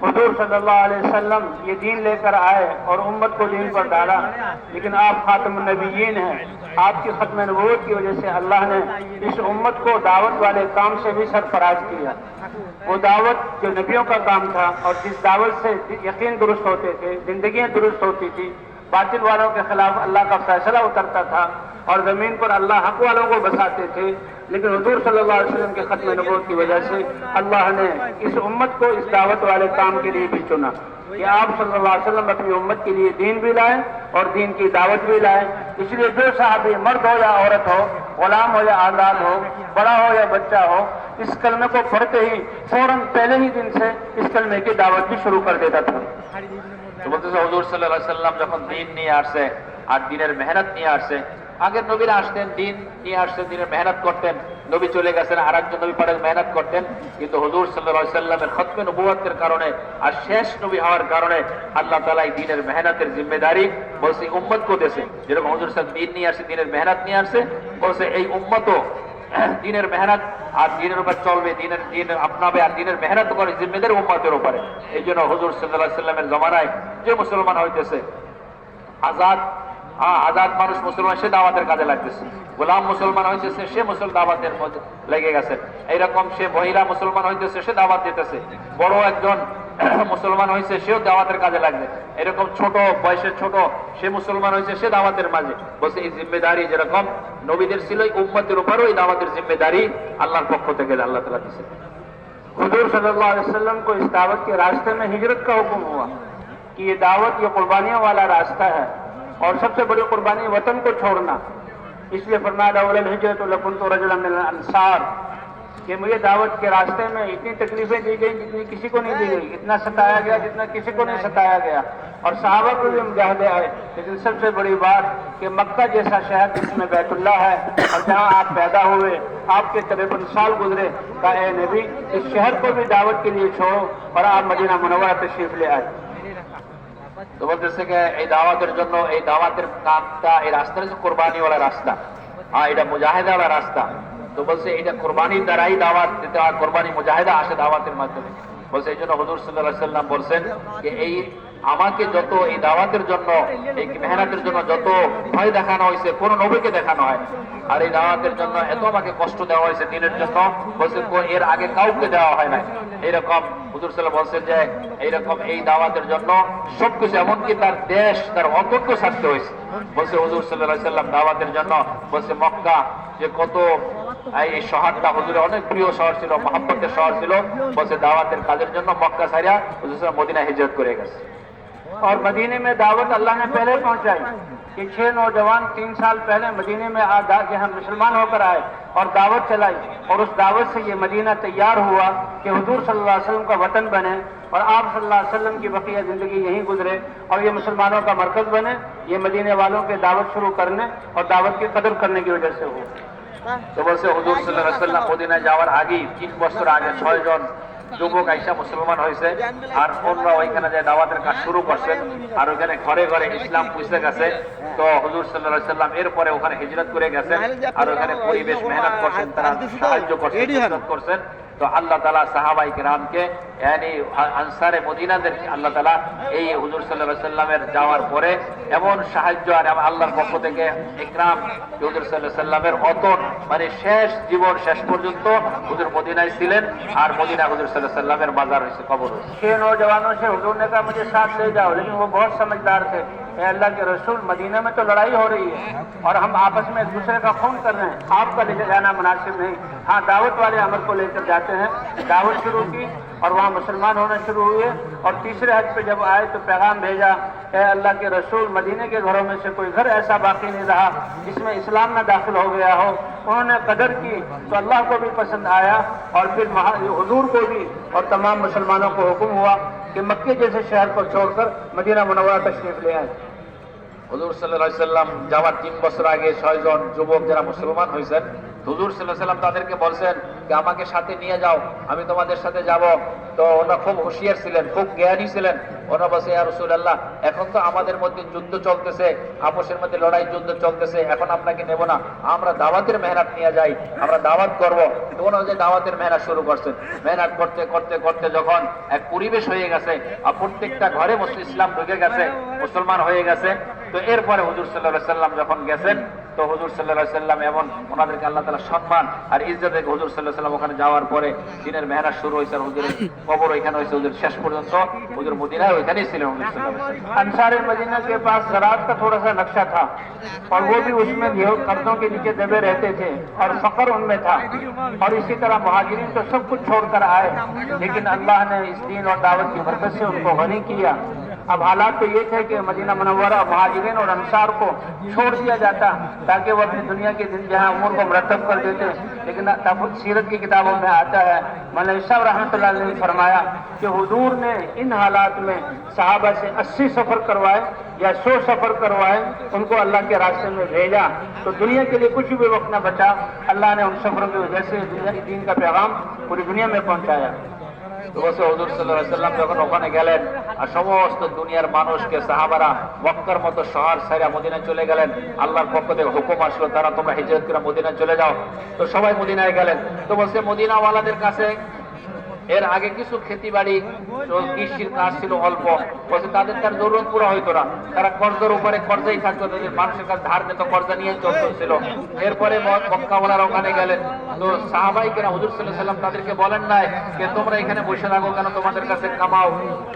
हुजूर सल्लल्लाहु अलैहि वसल्लम ये दीन लेकर आए और उम्मत को दीन पर डाला, लेकिन आप खातमुन नबिय्यीन हैं, आपकी खत्म नबूवत की वजह से अल्लाह ने इस उम्मत को दावत वाले काम से भी सरफराज किया। वो दावत जो नबियों का काम था, और जिस दावत से यकीन दुरुस्त होते थे, जिंदगियां दुरुस्त होती थी, बातिल वालों के खिलाफ अल्लाह का फैसला उतरता था और जमीन पर अल्लाह हक वालों को बसाते थे। लेकिन हुजूर सल्लल्लाहु अलैहि वसल्लम के खत्म नबूवत की वजह से अल्लाह ने इस उम्मत को इस दावत वाले काम के लिए भी चुना कि आप सल्लल्लाहु अलैहि वसल्लम अपनी उम्मत के लिए दीन भी लाए और दीन की दावत भी लाए। इसलिए जो सहाबी मर्द हो या औरत हो, गुलाम हो या आजाद हो, बड़ा हो या बच्चा हो, इस कलमे को पढ़ते ही फौरन पहले ही दिन से इस कलमे की दावत भी शुरू कर देता था। তো বলতেছে হুজুর সাল্লাল্লাহু আলাইহি সাল্লাম যখন দিন নিয়ে আসছে আর দিনের মেহনত নিয়ে আসছে, আগের নবীরা আসতেন দিন নিয়ে আসছেন, দিনের মেহনত করতেন, নবী চলে গেছেন আর একজন নবী পরে মেহনত করতেন, কিন্তু হুজুর সাল্লাল্লাহু আলাইহি সাল্লামের খতমে নবুয়তের কারণে আর শেষ নবী হওয়ার কারণে আল্লাহ তাআলা এই দিনের মেহনতের জিম্মেদারি বলছে উম্মত কো দেছে। যেরকম হুজুর সাল্লাল্লাহু দিন নিয়ে আসছে, দিনের মেহনত নিয়ে আসছে, বলছে এই উম্মতও দিনের মেহনত আর দিনের উপর চলবে, দিন আপনাবে আর দিনের মেহনত করে জিম্মেদারি উম্মতের উপরে। এই জন্য হুজুর সাল্লাল্লাহু আলাইহি সাল্লামের জমানায় যে মুসলমান হইতেছে আজাদ মানুষ মুসলমান, সে দাওয়াতের কাজে লাগতেছে। গোলাম মুসলমান হইতেছে, সে দাওয়াতের মধ্যে লেগে গেছে। এইরকম সে মহিলা মুসলমান হইতেছে, সে দাওয়াত দিতেছে। বড় একজন মুসলমান হয়েছে, সেও দাওয়াতের কাজে লাগবে। এরকম ছোট বয়সে ছোট সে মুসলমান হয়েছে, সে দাওয়াতের মাঝে বলছে। এই জিম্মেদারি যেরকম নবীদের ছিল, উম্মতের উপরও এই দাওয়াতের জিম্মেদারি আল্লাহর পক্ষ থেকে আল্লাহ তাআলা দিয়েছেন। हुजूर सल्लल्लाहु अलैहि वसल्लम को इस दावत के रास्ते में हिजरत का हुक्म हुआ कि ये दावत, ये कुर्बानियों वाला रास्ता है और सबसे बड़ी कुर्बानी वतन को छोड़ना। इसलिए फरमाया लौलल हिजरत लकुन्तु रजुलन मिनल अंसार, कि मुझे दावत के रास्ते में इतनी तकलीफें दी गई जितनी किसी को नहीं दी गई, इतना सताया गया जितना किसी को नहीं सताया गया। और सहाबा को भी मुजाहिदे आए, लेकिन सबसे बड़ी बात कि मक्का जैसा शहर जिसमें बैतुल्लाह है और जहाँ आप पैदा हुए, आपके 53 साल गुजरे, का ए नबी इस शहर को भी दावत के लिए छोड़ो और आप मदीना मुनव्वरा तशरीफ ले आए। তো বলতেছে যে এই দাওয়াতের জন্য, এই দাওয়াতের কামটা, এই রাস্তাটা হচ্ছে কোরবানিওয়ালা রাস্তা, এটা মুজাহিদাওয়ালা রাস্তা। তো বলছে এটা কোরবানির দ্বারাই দাওয়াত দিতে হয়, কোরবানি মুজাহিদা আসে দাওয়াতের মাধ্যমে। বলছে এই জন্য হুজুর সাল্লাল্লাহু আলাইহি সাল্লাম বলছেন যে এই আমাকে যত এই দাওয়াতের জন্য, এই মেহনতের জন্য যত ভয় দেখানো হয়েছে, কোন নবীকে দেখানো হয়। আর এই দাওয়াতের জন্য এত আমাকে কষ্ট দেওয়া হয়েছে দিনের জন্য, বলছে এর আগে কাউকে দেওয়া হয় না। এইরকম হুজুর সাল্লাল্লাহু বলছেন যে এইরকম এই দাওয়াতের জন্য সবকিছু, এমনকি তার দেশ, তার অন্তর্ক ছাড়তে হয়েছে। বলছে হুজুর সাল্লাল্লাহু আলাইহি সাল্লাম দাওয়াতের জন্য, বলছে মক্কা যে কত, এই শহরটা হুজুরের অনেক প্রিয় শহর ছিল, মহব্বতের শহর ছিল। বলছে দাওয়াতের কাজের জন্য মক্কা ছাড়িয়া হুজুর সাল্লাল্লাহু মদিনা হিজরত করে গেছে। और मदीने में दावत अल्लाह ने पहले पहुंचाई कि 6 नौजवान 3 साल पहले मदीने में हम मुसलमान होकर आए और दावत चलाई, और उस दावत से ये मदीना तैयार हुआ कि हुजूर सल्लल्लाहु अलैहि वसल्लम का वतन बने और आप सल्लल्लाहु अलैहि वसल्लम की बकिया जिंदगी यहीं गुजरे और ये मुसलमानों का मरकज बने। ये मदीने वालों के दावत शुरू करने और दावत की कदर करने की वजह से हुआ। তো বলছে হুজুর সাল্লাল্লাহু আলাইহি ওয়াসাল্লাম মদিনায় যাওয়ার আগে 3 বছর আগে 6 জন যুবক আইসা মুসলমান হয়েছে, আর ওনারা ওইখানে যে দাওয়াতের কাজ শুরু করছেন আর ওইখানে ঘরে ঘরে ইসলাম পৌঁছে গেছে। তো হুজুর সাল্লাল্লাহু আলাইহি ওয়াসাল্লাম এরপরে ওখানে হিজরত করে গেছেন আর ওখানে পরিবেশ মেহনত করছেন, তারা সাহায্য করছেন। তো আল্লাহ তাআলা সাহাবায়ে কেরামকে, यानी আনসারে মদিনাদের আল্লাহ তাআলা এই হুজুর সাল্লাল্লাহু আলাইহি ওয়াসাল্লামের যাওয়ার পরে এমন সাহায্য আর আল্লাহর পক্ষ থেকে ইকরাম, হুজুর সাল্লাল্লাহু আলাইহি ওয়াসাল্লামের অতন, মানে শেষ জীবন শেষ পর্যন্ত হুজুর মদিনায় ছিলেন আর মদিনা হুজুর সাল্লাল্লাহু আলাইহি ওয়াসাল্লামের মাজার হয়েছে, কবর হয়েছে। 6 नौजवानों से हुजूर ने कहा मुझे साथ ले जाओ, लेकिन वो बहुत समझदार थे। अल्लाह के रसूल, मदीना में तो लड़ाई हो रही है और हम आपस में एक दूसरे का खून कर रहे हैं, आपका ले जाना मुनासिब नहीं। हाँ, दावत वाले अमल को लेकर जाते हैं। दावत शुरू की और वहाँ मुसलमान होना शुरू हुए और तीसरे हज पे जब आए तो पैगाम भेजा, ए अल्लाह के रसूल, मदीने के घरों में से कोई घर ऐसा बाकी नहीं रहा जिसमें इस्लाम न दाखिल हो गया हो। उन्होंने कदर की तो अल्लाह को भी पसंद आया और फिर हुजूर को भी और तमाम मुसलमानों को हुक्म हुआ कि मक्के जैसे शहर को छोड़कर मदीना मुनव्वरा तशरीफ ले आए। হুজুর সাল্লাল্লাহু আলাইহি ওয়াসাল্লাম যাওয়ার 3 বছর আগে 6 জন যুবক যারা মুসলমান হয়েছেন, হুজুর সাল্লাল্লাহু আলাইহি ওয়াসাল্লাম তাদেরকে বলছেন যে আমাকে সাথে নিয়ে যাও, আমি তোমাদের সাথে যাব। তো ওনারা খুব হুঁশিয়ার ছিলেন, খুব জ্ঞানী ছিলেন। ওনারা বলছে ইয়া রাসূলুল্লাহ, এখন তো আমাদের মধ্যে যুদ্ধ চলতেছে, আপসের মধ্যে লড়াই যুদ্ধ চলতেছে, এখন আপনাকে নেব না, আমরা দাওয়াতের মেহনত নিয়ে যাই, আমরা দাওয়াত করব। তো ওনারা যে দাওয়াতের মেহনত শুরু করছেন, মেহনত করতে করতে করতে যখন এক পরিবেশ হয়ে গেছে আর প্রত্যেকটা ঘরে ইসলাম ঢুকে গেছে, মুসলমান হয়ে গেছে, তো এরপরে হুজুর সাল্লাল্লাহু আলাইহি সাল্লাম যখন গেছেন, তো হুজুর সাল্লাল্লাহু আলাইহি সাল্লাম এমন ওনাদেরকে আল্লাহ তাআলা সম্মান আর ইজ্জত দিয়ে হুজুর সাল্লাল্লাহু আলাইহি সাল্লাম ওখানে যাওয়ার পরে দিনের মেহরাজ শুরু হয়েছে, আর হুজুরের কবর ওইখানে হয়েছে। হুজুর শেষ পর্যন্ত হুজুর মদিনায় ওইখানেই ছিলেন হুজুর সাল্লাল্লাহু আলাইহি সাল্লাম। अंसार मदीना के पास ज़राअत का थोड़ा सा नक्शा था और वो भी उसमें कर्जों के नीचे दबे रहते थे और फकर उनमें था। और इसी तरह मुहाजिरीन तो सब कुछ छोड़कर आए, लेकिन अल्लाह ने इस दीन और दावत की बरकत से उनको गनी किया। अब हालात तो ये थे कि मदीना मुनव्वरा मुहाजिरीन और अंसार को छोड़ दिया जाता ताकि वो अपनी दुनिया के दिन जहाँ उम्र को मरतब कर देते, लेकिन तब सीरत की किताबों में आता है, मौलाना साहब रहमतुल्लाह अलैह ने फरमाया कि हुजूर ने इन हालात में सहाबा से 80 सफर करवाए या 100 सफर करवाए, उनको अल्लाह के रास्ते में भेजा, तो दुनिया के लिए कुछ भी वक्त न बचा। अल्लाह ने उन सफरों की वजह से दीन का पैगाम पूरी दुनिया में पहुंचाया। তো বলছে হুজুর সাল্লাল্লাহু আলাইহি সাল্লাম যখন ওখানে গেলেন আর সমস্ত দুনিয়ার মানুষকে সাহাবারা মক্কার মতো শহর ছেড়ে মদিনায় চলে গেলেন, আল্লাহর পক্ষ থেকে হুকুম আসলো তারা তোমরা হিজরত করে মদিনায় চলে যাও। তো সবাই মদিনায় গেলেন। তো বলছে মদিনাওয়ালাদের কাছে এর আগে কিছু খেতি বাড়ি কৃষির কাজ ছিল অল্প, বলছে তাদের তার জরুরত পুরো হইতো না, তারা কর্জের উপরে কর্জাই থাকতো, তাদের মানুষের কাছে ধার নিত, কর্জা নিয়ে চলতেছিল। এরপরে মক্কাওয়ালারা ওখানে গেলেন। তো সাহাবাই কেন হুজুর সাল্লাল্লাহু আলাইহি সাল্লাম তাদেরকে বলেন নাই যে তোমরা এখানে বসে থাকো কেন, তোমাদের কাছে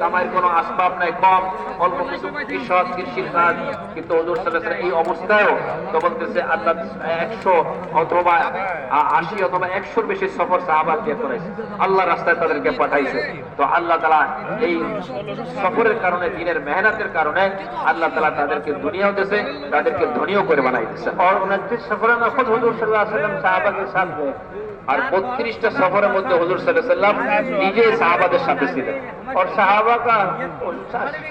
কামাইয়ের কোনো আসবাব নাই, কম অল্প কিছু কৃষক কৃষির কাজ। কিন্তু হুজুর সাল্লাল্লাহু আলাইহি সাল্লাম এই অবস্থায়ও তো বলতেছে আল্লাহ 100 অথবা 80 অথবা 100-র বেশি সফর সাহাবা দিয়ে করেছে, আল্লাহ রাস্তায় তাদেরকে পাঠাইছে। তো আল্লাহ তাআলা এই সফরের কারণে দিনের মেহনতের কারণে আল্লাহ তাআলা তাদেরকে দুনিয়াও দিয়েছে, তাদেরকে ধনীও করে বানাই দিয়েছে। और 29 सफरों में खुद हुजूर सल्लल्लाहु अलैहि वसल्लम साहबा के साथ गए। আর 32টা সফরের মধ্যে হুজুর সাল্লাল্লাহু আলাইহি সাল্লাম নিজে সাহাবাদের সাথে ছিলেন। और सहाबा का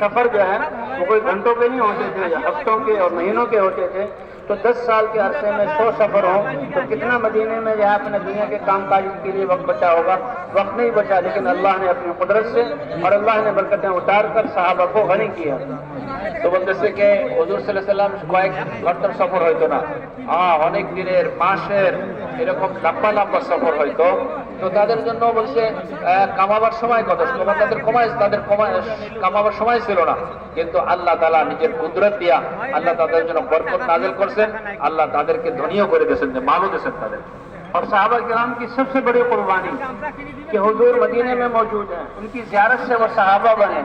सफर जो है वो कोई घंटों के नहीं होते थे, हफ्तों के और महीनों के होते थे। तो 10 साल के अरसे में 100 सफर हो तो कितना मदीने में जहाँ अपने दुनिया के काम काज के लिए वक्त बचा होगा, वक्त नहीं बचा, लेकिन अल्लाह ने अपनी कुदरत से और अल्लाह ने बरकतें उतार कर सहाबा को गनी किया। তো বলতেছে যে হুজুর সাল্লাল্লাহু আলাইহি সাল্লাম কয়েক ঘন্টার সফর হইতো না, অনেক দিনের মাসের এরকম লম্বা লম্বা সফর হইতো। তো তাদের জন্য বলছে কামাবার সময় কত, তাদের কামাবার সময় ছিল না, কিন্তু আল্লাহ তাআলা নিজের কুদরত দিয়া আল্লাহ তাদের জন্য বরকত নাযিল করছেন, আল্লাহ তাদেরকে ধনীও করে দিয়েছেন, যে মালও দিয়েছেন তাদের। और साहबा किराम की सबसे बड़ी कुर्बानी कि हुजूर मदीने में मौजूद हैं, उनकी ज़ियारत से वो सहाबा बने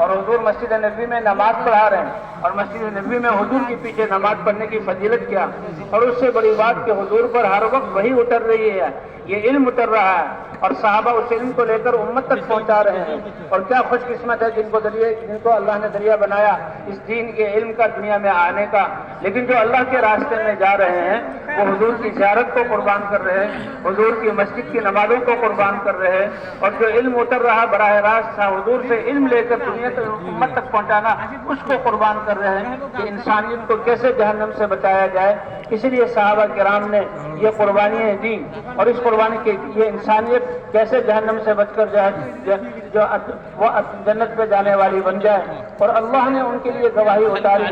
और हुजूर मस्जिद नबी में नमाज पढ़ा रहे हैं और मस्जिद नबी में हुजूर के पीछे नमाज पढ़ने की फजीलत क्या। और उससे बड़ी बात कि हुजूर पर हर वक्त वही उतर रही है, ये इल्म उतर रहा है और साहबा उस इल्म को लेकर उम्मत तक पहुंचा रहे हैं। और क्या खुशकिस्मत है जिनको अल्लाह ने जरिया बनाया इस दीन के इल्म का दुनिया में आने का। लेकिन जो अल्लाह के रास्ते में जा रहे हैं वो हुजूर की ज़ियारत को कुर्बान कर रहे हैं, हुजूर की मस्जिद की नमाजों को कुर्बान कर रहे हैं। और जो इल्म उतर रहा बराह रास्त था हुजूर से इल्म लेकर दुनिया तक उम्मत तक पहुंचाना, उसको कुर्बान कर रहे हैं कि इंसानियत को कैसे जहन्नम से बचाया जाए। इसलिए सहाबा किराम ने ये कुर्बानियाँ दी और इस कुर्बानी के ये इंसानियत कैसे जहन्नम से बचकर जो वो जन्नत पे जाने वाली बन जाए। और अल्लाह ने उनके लिए गवाही उतारी,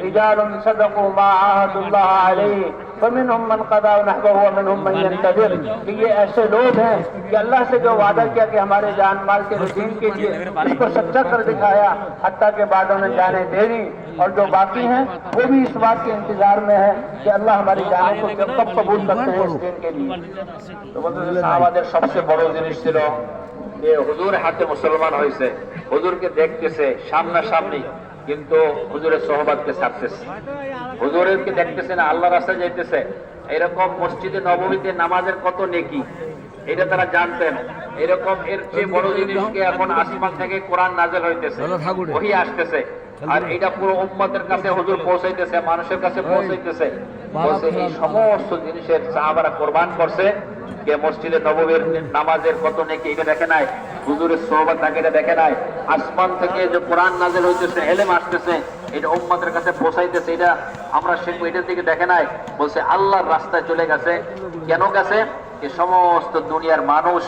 रिजालुन सदक़ू मा आहदुल्लाह अलैहि फमिनहुम मन क़दा नहबहु व मिनहुम मन यंतज़िर। कि ये ऐसे लोग हैं कि अल्लाह से जो वादा किया कि हमारे जान माल के दीन के लिए इसको सच्चा कर दिखाया, हत्ता के बाद उन्हें जाने देनी, और जो बाकी हैं वो भी इस बात के इंतजार में है कि अल्लाह हमारी जानों को कब कबूल करते हैं इस दिन के लिए। তো বলতেছে সাহাবাদের সবচেয়ে বড় জিনিস ছিল যে হুজুর হাতে মুসলমান হয়েছে, হুজুরকে দেখতেছে সামনাসামনি, কিন্তু হুজুরের সোহবতকে ছাড়তেছে, হুজুরকে দেখতেছে না, আল্লাহ রাস্তায় যাইতেছে। এরকম মসজিদে নববীতে নামাজের কত নেকি এটা তারা জানতেন। এরকম এর চেয়ে বড় জিনিসকে এখন আসমান থেকে কোরআন নাযিল হইতেছে, ওহী আসতেছে, আর এটা পুরো উম্মতের কাছে হুজুর পৌঁছাইতেছে, মানুষের কাছে পৌঁছাইতেছে। বলছে এই সমস্ত জিনিসের সাহাবারা কোরবান করছে। কে মসজিদে নববীর নামাজের কত নেকি এটা দেখে নাই, হুজুরের সোহবত তাকে এটা দেখে নাই, আসমান থেকে যে কোরআন নাযিল হইতেছে, ইলম আসতেছে, এটা উম্মতের কাছে পৌঁছাইতেছে, এটা আমরা শিখবো, এটার দিকে দেখে নাই। বলছে আল্লাহর রাস্তায় চলে গেছে। কেন গেছে? এই সমস্ত দুনিয়ার মানুষ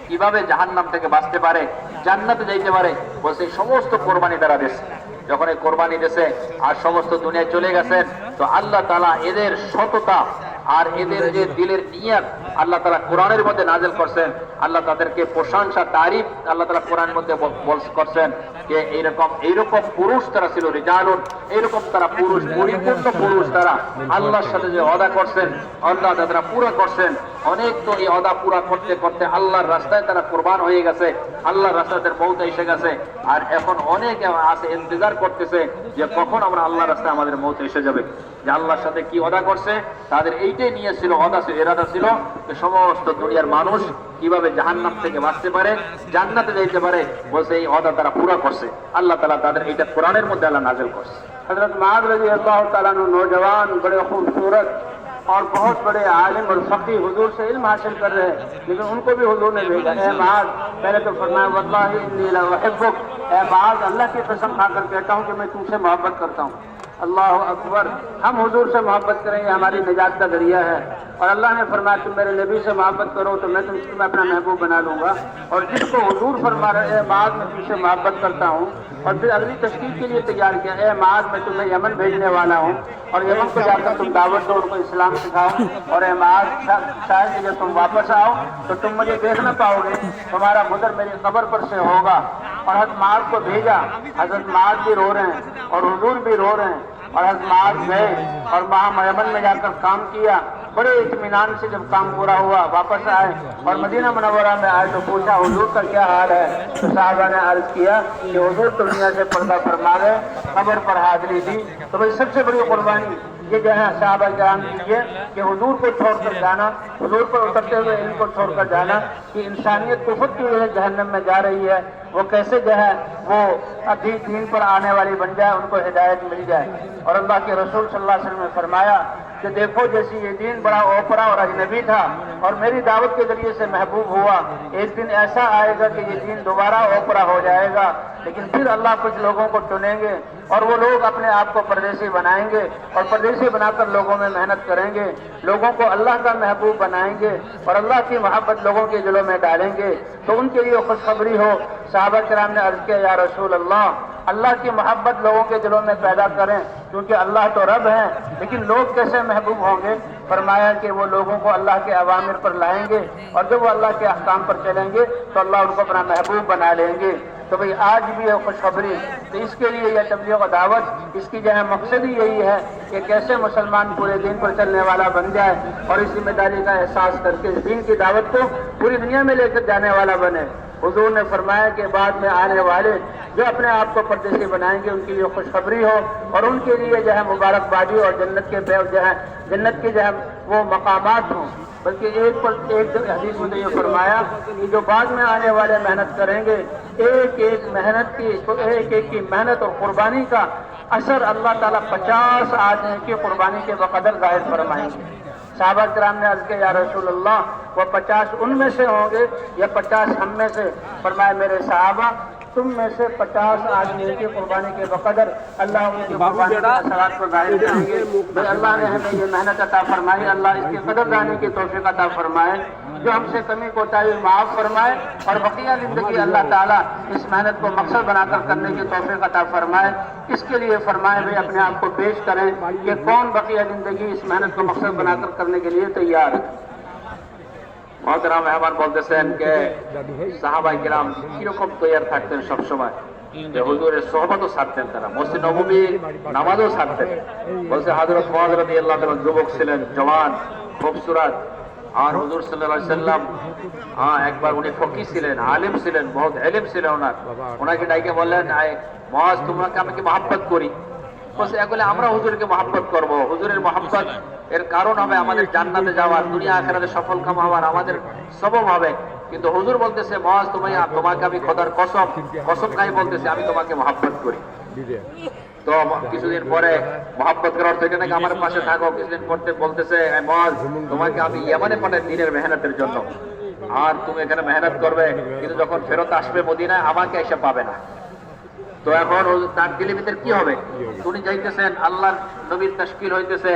কিভাবে জাহান্নাম থেকে বাঁচতে পারে, জান্নাতে যাইতে পারে, বলছে এই সমস্ত কোরবানি তারা দিয়েছে। যখন এই কোরবানি দিয়েছে আর সমস্ত দুনিয়ায় চলে গেছেন, তো আল্লাহ তাআলা এদের সততা আর এদের যে দিলের নিয়ত আল্লাহ তাআলা কোরআনের মধ্যে নাযিল করছেন। আল্লাহ তাদেরকে প্রশংসা তারিফ আল্লাহ তাআলা কোরআনের মধ্যে করছেন যে এইরকম পুরুষ তারা ছিল, রিজালুন, এইরকম তারা পুরুষ, পরিপূর্ণ পুরুষ তারা আল্লাহর সাথে যে ওয়াদা করছেন আল্লাহ তারা পুরা করছেন। অনেক তো এই ওয়াদা পুরা করতে করতে আল্লাহর রাস্তায় তারা কুরবান হয়ে গেছে, আল্লাহর রাস্তায় তাদের মওত এসে গেছে। আর এখন অনেক আছে ইন্তজার করতেছে যে কখন আমরা আল্লাহর রাস্তায় আমাদের মওত এসে যাবে। যে আল্লাহর সাথে কি ওয়াদা করছে তাদের এইটাই নিয়ে ছিল, ওয়াদা ছিল, ইরাদা ছিল যে সমস্ত দুনিয়ার মানুষ কিভাবে জাহান্নাম থেকে বাঁচতে পারে, জান্নাতে যেতে পারে, বলছে এই ওয়াদা তারা পুরা করছে। আল্লাহ তাআলা তাদের এইটা কোরআনের মধ্যে আল্লাহ নাযিল করছে। हजरत मुआज़ रज़ियल्लाहु ताला अन्हु नौजवान बड़े खूबसूरत और बहुत बड़े आलिम और फकीह हुजूर से इल्म हासिल कर रहे हैं, लेकिन उनको भी हुजूर ने भेजा, ए मुआज़, पहले तो फरमाया वल्लाहि इन्नी ला उहिब्बुक, ए मुआज़, अल्लाह की कसम खाकर कहता हूँ कि मैं तुमसे मोहब्बत करता हूँ। अल्लाह अकबर, हम हुजूर से मोहब्बत करें, ये हमारी निजात का जरिया है। और अल्लाह ने फरमाया तुम मेरे नबी से मोहब्बत करो तो मैं तुम्हें अपना महबूब बना लूंगा। और जिसको हुजूर फरमा रहे हैं माज मैं तुमसे मोहब्बत करता हूँ, और फिर अगली तशकील के लिए तैयार किया, ए माज मैं तुम्हें यमन भेजने वाला हूँ और यमन को जाकर तुम दावत दो, उनको इस्लाम सिखाओ। और ए माज, शायद जब तुम वापस आओ तो तुम मुझे देख न पाओगे, तुम्हारा गुजर मेरी कब्र पर से होगा। और हज़रत माज को भेजा, हज़रत माज भी रो रहे हैं और हुजूर भी रो रहे हैं। और हज़रत माज गए और वहाँ यमन में जाकर काम किया। बड़े इत्मीनान से जब काम पूरा हुआ वापस आए और मदीना मुनव्वरा में आए तो पूछा हुजूर का क्या हाल है। तो साहबा ने अर्ज किया कि हुजूर दुनिया से पर्दा फरमा गए, कब्र पर हाजिरी दी। तो भाई सबसे बड़ी कुर्बानी ये जो है साहबा किराम कीजिए कि हुजूर को छोड़कर जाना, हुजूर पर उतरते हुए इनको छोड़कर जाना, कि इंसानियत कुफर की वजह से जहन्नम में जा रही है, वो कैसे जो है वो अभी दीन पर आने वाली बन जाए, उनको हिदायत मिल जाए। और अल्लाह के रसूल सल्लल्लाहु अलैहि वसल्लम ने फरमाया कि देखो जैसे ये दीन बड़ा ओपरा और अजनबी था और मेरी दावत के जरिए से महबूब हुआ, एक दिन ऐसा आएगा कि ये दीन दोबारा ओपरा हो जाएगा, लेकिन फिर अल्लाह कुछ लोगों को चुनेंगे और वो लोग अपने आप को परदेसी बनाएंगे और परदेसी बनाकर लोगों में मेहनत करेंगे, लोगों को अल्लाह का महबूब बनाएंगे और अल्लाह की मोहब्बत लोगों के दिलों में डालेंगे। तो उनके लिए खुशखबरी हो। साहबा किराम ने अर्ज किया, या रसूल अल्लाह, अल्लाह की मोहब्बत लोगों के दिलों में पैदा करें, क्योंकि अल्लाह तो रब हैं, लेकिन लोग कैसे महबूब होंगे। फरमाया कि वो लोगों को अल्लाह के अवामिर पर लाएंगे और जब वो अल्लाह के अहकाम पर चलेंगे तो अल्लाह उनको अपना महबूब बना लेंगे। तो भाई आज भी है खुशखबरी, तो इसके लिए यह तबलीग दावत, इसकी जो है मकसद ही यही है कि कैसे मुसलमान पूरे दिन पर चलने वाला बन जाए और इस जिम्मेदारी का एहसास करके दीन की दावत को पूरी दुनिया में लेकर जाने वाला बने। हुजूर ने फरमाया कि बाद में आने वाले जो अपने आप को परदेसी बनाएंगे उनके लिए खुशखबरी हो और उनके लिए जो है मुबारकबादी और जन्नत के जो है जन्नत के जो है वो मकामात हों। बल्कि एक हदीस में ये फरमाया कि जो बाद में आने वाले मेहनत करेंगे, एक एक की मेहनत और कुर्बानी का असर अल्लाह ताला 50 आदमी की कुर्बानी के बकदर जाहिर फरमाएंगे। साहबा किराम ने अर्ज किया, या रसूल अल्लाह, वो 50 उनमें से होंगे या 50 हम में से। फरमाया मेरे साहबा, तुम में से 50 आदमी की कुर्बानी के बकदर अल्लाह उनकी कुर्बानी के असरात को जाहिर करेंगे। भाई अल्लाह ने हमें ये मेहनत अता फरमाई, अल्लाह इसकी कदरदानी की तौफीक अता फरमाए, जो हमसे कमी कोताही माफ फरमाए और बकिया जिंदगी अल्लाह ताला इस मेहनत को मकसद बनाकर करने की तौफीक अता फरमाए। इसके लिए फरमाए भाई अपने आप को पेश करें कि कौन बकिया जिंदगी इस मेहनत को मकसद बनाकर करने के लिए तैयार है। मोहतरम मेहमान बोलतेছেন যে সাহাবায়ে কিরাম কিরকম তৈয়ার থাকতেন সব সময়, যে হুজুরের সোহবতও ছাড়তেন, তারা মসজিদ নববীর নামাজও ছাড়তেন। বলছে হযরত মুআয রাদিয়াল্লাহু তাআলা যুবক ছিলেন, জওয়ান, খুবসুরত। আর হুজুর সাল্লাল্লাহু আলাইহি সাল্লাম একবার উনি ফকিহ ছিলেন, আলেম ছিলেন, বহুত ইলম ছিল ওনার। ওনাকে ডাইকে বললেন, মুআয তোমাকে আমি কি মহব্বত করি? বলছে এগুলো আমরা হুজুরকে মহব্বত করব, হুজুরের মহব্বত এর কারণ হবে আমাদের জান্নাতে যাওয়ার, দুনিয়া আখিরাতে সফল কাম হওয়ার আমাদের সবব হবে। কিন্তু হুজুর বলতেছে, মুআয তোমাকে আমি খোদার কসম খাই বলতেছি আমি তোমাকে মহব্বত করি। তো কিছুদিন পরে মহব্বত করার থেকে নাকি আমার পাশে থাকো, কিছুদিন পরে বলতেছে, মুআয তোমাকে আমি ইয়ামানে পাঠাই দিনের মেহনতের জন্য, আর তুমি এখানে মেহনত করবে, কিন্তু যখন ফেরত আসবে মদিনায় আমাকে এসে পাবে না। তো এখন তার দিলের ভিতরে কি হবে? উনি যাইতেছেন, আল্লাহর নবীর তাশকিল হইতেছে,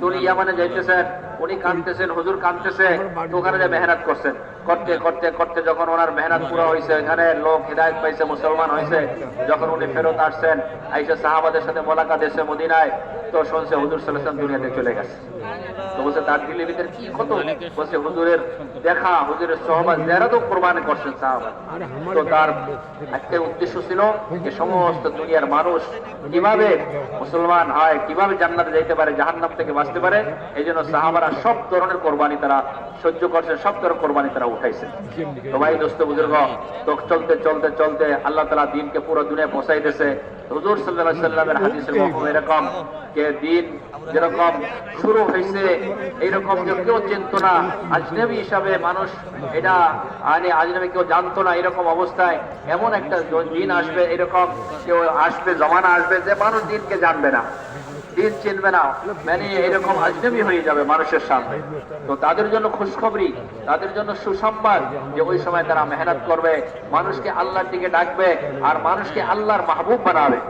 উনি ইয়ামানে যাইতেছেন, উনি কাঁদতেছেন, হুজুর কাঁদতেছে, তো ওখানে যে মেহনত করছেন। করতে করতে করতে যখন ওনার মেহনত পুরো হয়েছে, এখানে লোক হিদায়ত পাইছে, মুসলমান হয়েছে, যখন উনি ফেরত আসছেন, আইসা সাহাবাদের সাথে মোলাকাত এসে মদিনায়, তো শুনছে হুজুর সাল্লাল্লাহু আলাইহি ওয়াসাল্লাম দুনিয়াতে চলে গেছে। তো বলছে তার দিলের ভিতরে কি কত, বলছে হুজুরের দেখা, হুজুরের সোহবত যারা তো কোরবানি করছেন সাহাবা। তো তার একটা উদ্দেশ্য ছিল যে সমস্ত দুনিয়ার মানুষ কিভাবে মুসলমান হয়, কিভাবে জান্নাতে যাইতে পারে, জাহান্নাম থেকে বাঁচতে পারে। এই জন্য সাহাবারা সব ধরনের কোরবানি তারা সহ্য করছেন, সব ধরনের কোরবানি তারা উঠাইছে। তো ভাই দোস্ত বুজুর্গ, তো চলতে চলতে চলতে আল্লাহ তাআলা দ্বীনকে পুরো দুনিয়া পৌঁছাইতেছে। হুজুর সাল্লাল্লাহু আলাইহি ওয়াসাল্লামের হাদিসের মফহুম এরকম যে দ্বীন যেরকম শুরু হয়েছে এইরকম কেউ চিনতো না, আজনবী হিসাবে মানুষ এটা আজনবী কেউ জানতো না। এরকম অবস্থায় এমন একটা দিন আসবে, এরকম কেউ আসবে, জমানা আসবে যে মানুষ দিনকে জানবে না, দিন চিনবে না, মানে এরকম আজনবী হয়ে যাবে মানুষের সামনে। তো তাদের জন্য খুশখবরি, তাদের জন্য সুসংবাদ যে ওই সময় তারা মেহনত করবে, মানুষকে আল্লাহর দিকে ডাকবে আর মানুষকে আল্লাহর মাহবুব বানাবে।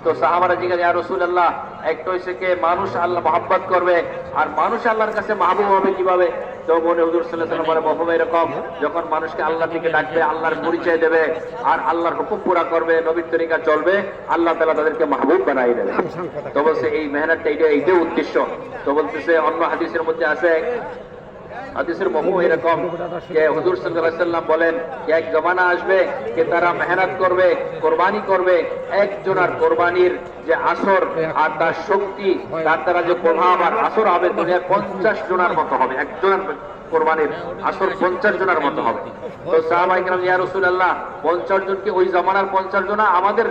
তো সাহাবারা জিজ্ঞাসা, ইয়া রাসূলুল্লাহ, একটা হইছে কে মানুষ আল্লাহ মহব্বত করবে আর মানুষ আল্লাহর কাছে মাহবুব হবে কিভাবে? তো বলে হুজুর সাল্লাল্লাহু আলাইহি ওয়াসাল্লাম মহবুব এরকম, যখন মানুষকে আল্লাহর দিকে ডাকবে, আল্লাহর পরিচয় দেবে আর আল্লাহর হুকুম পুরা করবে, নবীর তরিকা চলবে, আল্লাহ তাআলা তাদেরকে মাহবুব বানাই দেবে। তো বলছে এই মেহনতটা এইটাই উদ্দেশ্য। তো বলতেছে অন্য হাদিসের মধ্যে আছে, হাদিসের মফহুম এরকম যে হুজুর সাল্লাল্লাহু আলাইহি ওয়াসাল্লাম বলেন যে এক জমানা আসবে যে তারা মেহনত করবে, কোরবানি করবে, একজনের কোরবানির যে আসর আর তার শক্তি, তার দ্বারা যে প্রভাব আর আসর হবে দুনিয়ার 50 জনের মতো হবে। একজনের কোরবানির আসর 50 জনের মতো হবে। তো সাহাবায়ে কেরাম, ইয়া রাসূলুল্লাহ 50 জন কি ওই জামানার 50 জন? আমাদের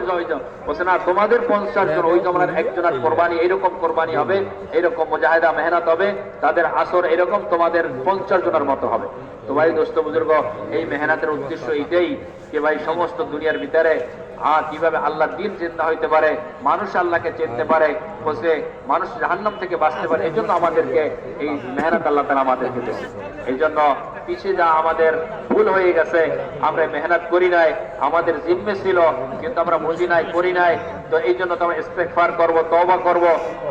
বলছে না, তোমাদের 50 জন, ওই জামানার একজনের কোরবানি এইরকম কোরবানি হবে, এইরকম মুজাহিদা মেহনত হবে, তাদের আসর এরকম তোমাদের 50 জনের মতো হবে। তো ভাই দোস্ত বুজুর্গ, এই মেহনতের উদ্দেশ্য এইটাই যে ভাই সমস্ত দুনিয়ার ভিতরে কিভাবে আল্লাহর দ্বীন জিন্দা হইতে পারে, মানুষ আল্লাহকে চিনতে পারে, বলছে মানুষ জাহান্নাম থেকে বাঁচতে পারে। এই জন্য আমাদেরকে এই মেহনত আল্লাহ তাআলা আমাদেরকে দিয়েছে। এই জন্য পিছিয়ে যা আমাদের ভুল হয়ে গেছে, আমরা মেহনত করি নাই, আমাদের জিম্মে ছিল কিন্তু আমরা বুঝি নাই, করি নাই। তো এই জন্য তো আমরা ইস্তেগফার করব, তওবা করব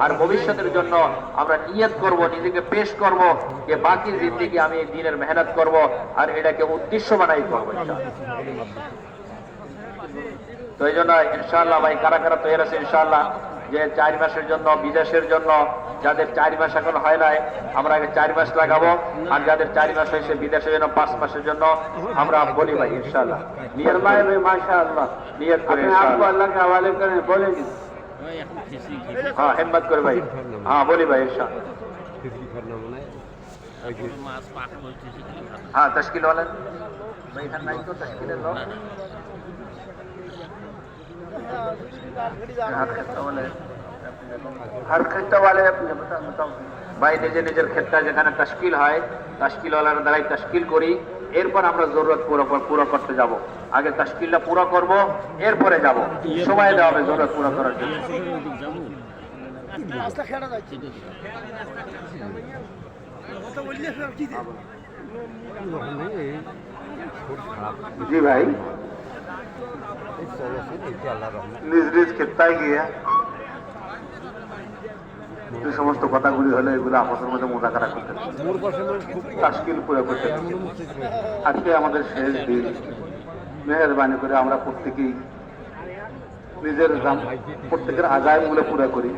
আর ভবিষ্যতের জন্য আমরা নিয়ত করব, নিজেকে পেশ করব যে বাকি জিন্দেগি আমি এই দ্বীনের মেহনত করব আর এটাকে উদ্দেশ্য বানাই করব ইনশাআল্লাহ। তো এই জন্য ইনশাআল্লাহ ভাই কারা কারা তৈরি আছে ইনশাআল্লাহ যে 4 মাসের জন্য বিদেশের জন্য, যাদের 4 মাস এখন হয় নাই আমরা আগে 4 মাস লাগাবো, আর যাদের 4 মাস হয়েছে বিদেশের জন্য 5 মাসের জন্য আমরা বলি ভাই ইনশাআল্লাহ। নিয়ত ভাই মাশাআল্লাহ নিয়ত করে ইনশাআল্লাহ আল্লাহকে হওয়ালে করেন, বলে দিন। হ্যাঁ হিম্মত করে ভাই, হ্যাঁ বলি ভাই ইনশাআল্লাহ। হ্যাঁ তশকিল वाला भाई इधर नहीं तो तशकील लो हर खेता वाले अपने बताओ भाई নিজে নিজের ক্ষেত্রে যেখানে তশকিল হয় তশকিল ওয়ালার দ্বারাই তশকিল করি, এরপর আমরা জরুরত পুরো করতে যাব। আগে তশকিলটা পুরো করব, এরপরে যাব, সময় দেওয়া হবে জরুরত পুরো করার জন্য। জি ভাই নিজ নিজ ক্ষেত্রায় গিয়ে যে সমস্ত কথাগুলি হলো এগুলো আপনাদের মধ্যে মোজাকারা করতে, তাশকিল পুরো করতে। আজকে আমাদের শেষ দিন, মেহেরবানি করে আমরা প্রত্যেকেই নিজের প্রত্যেকের আজাইগুলো পুরো করি।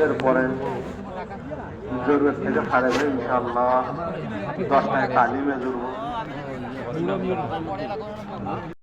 এরপরে জরুরত থেকে ফারেবে ইনশাআল্লাহ 10টায় তালিমে জুড়ব।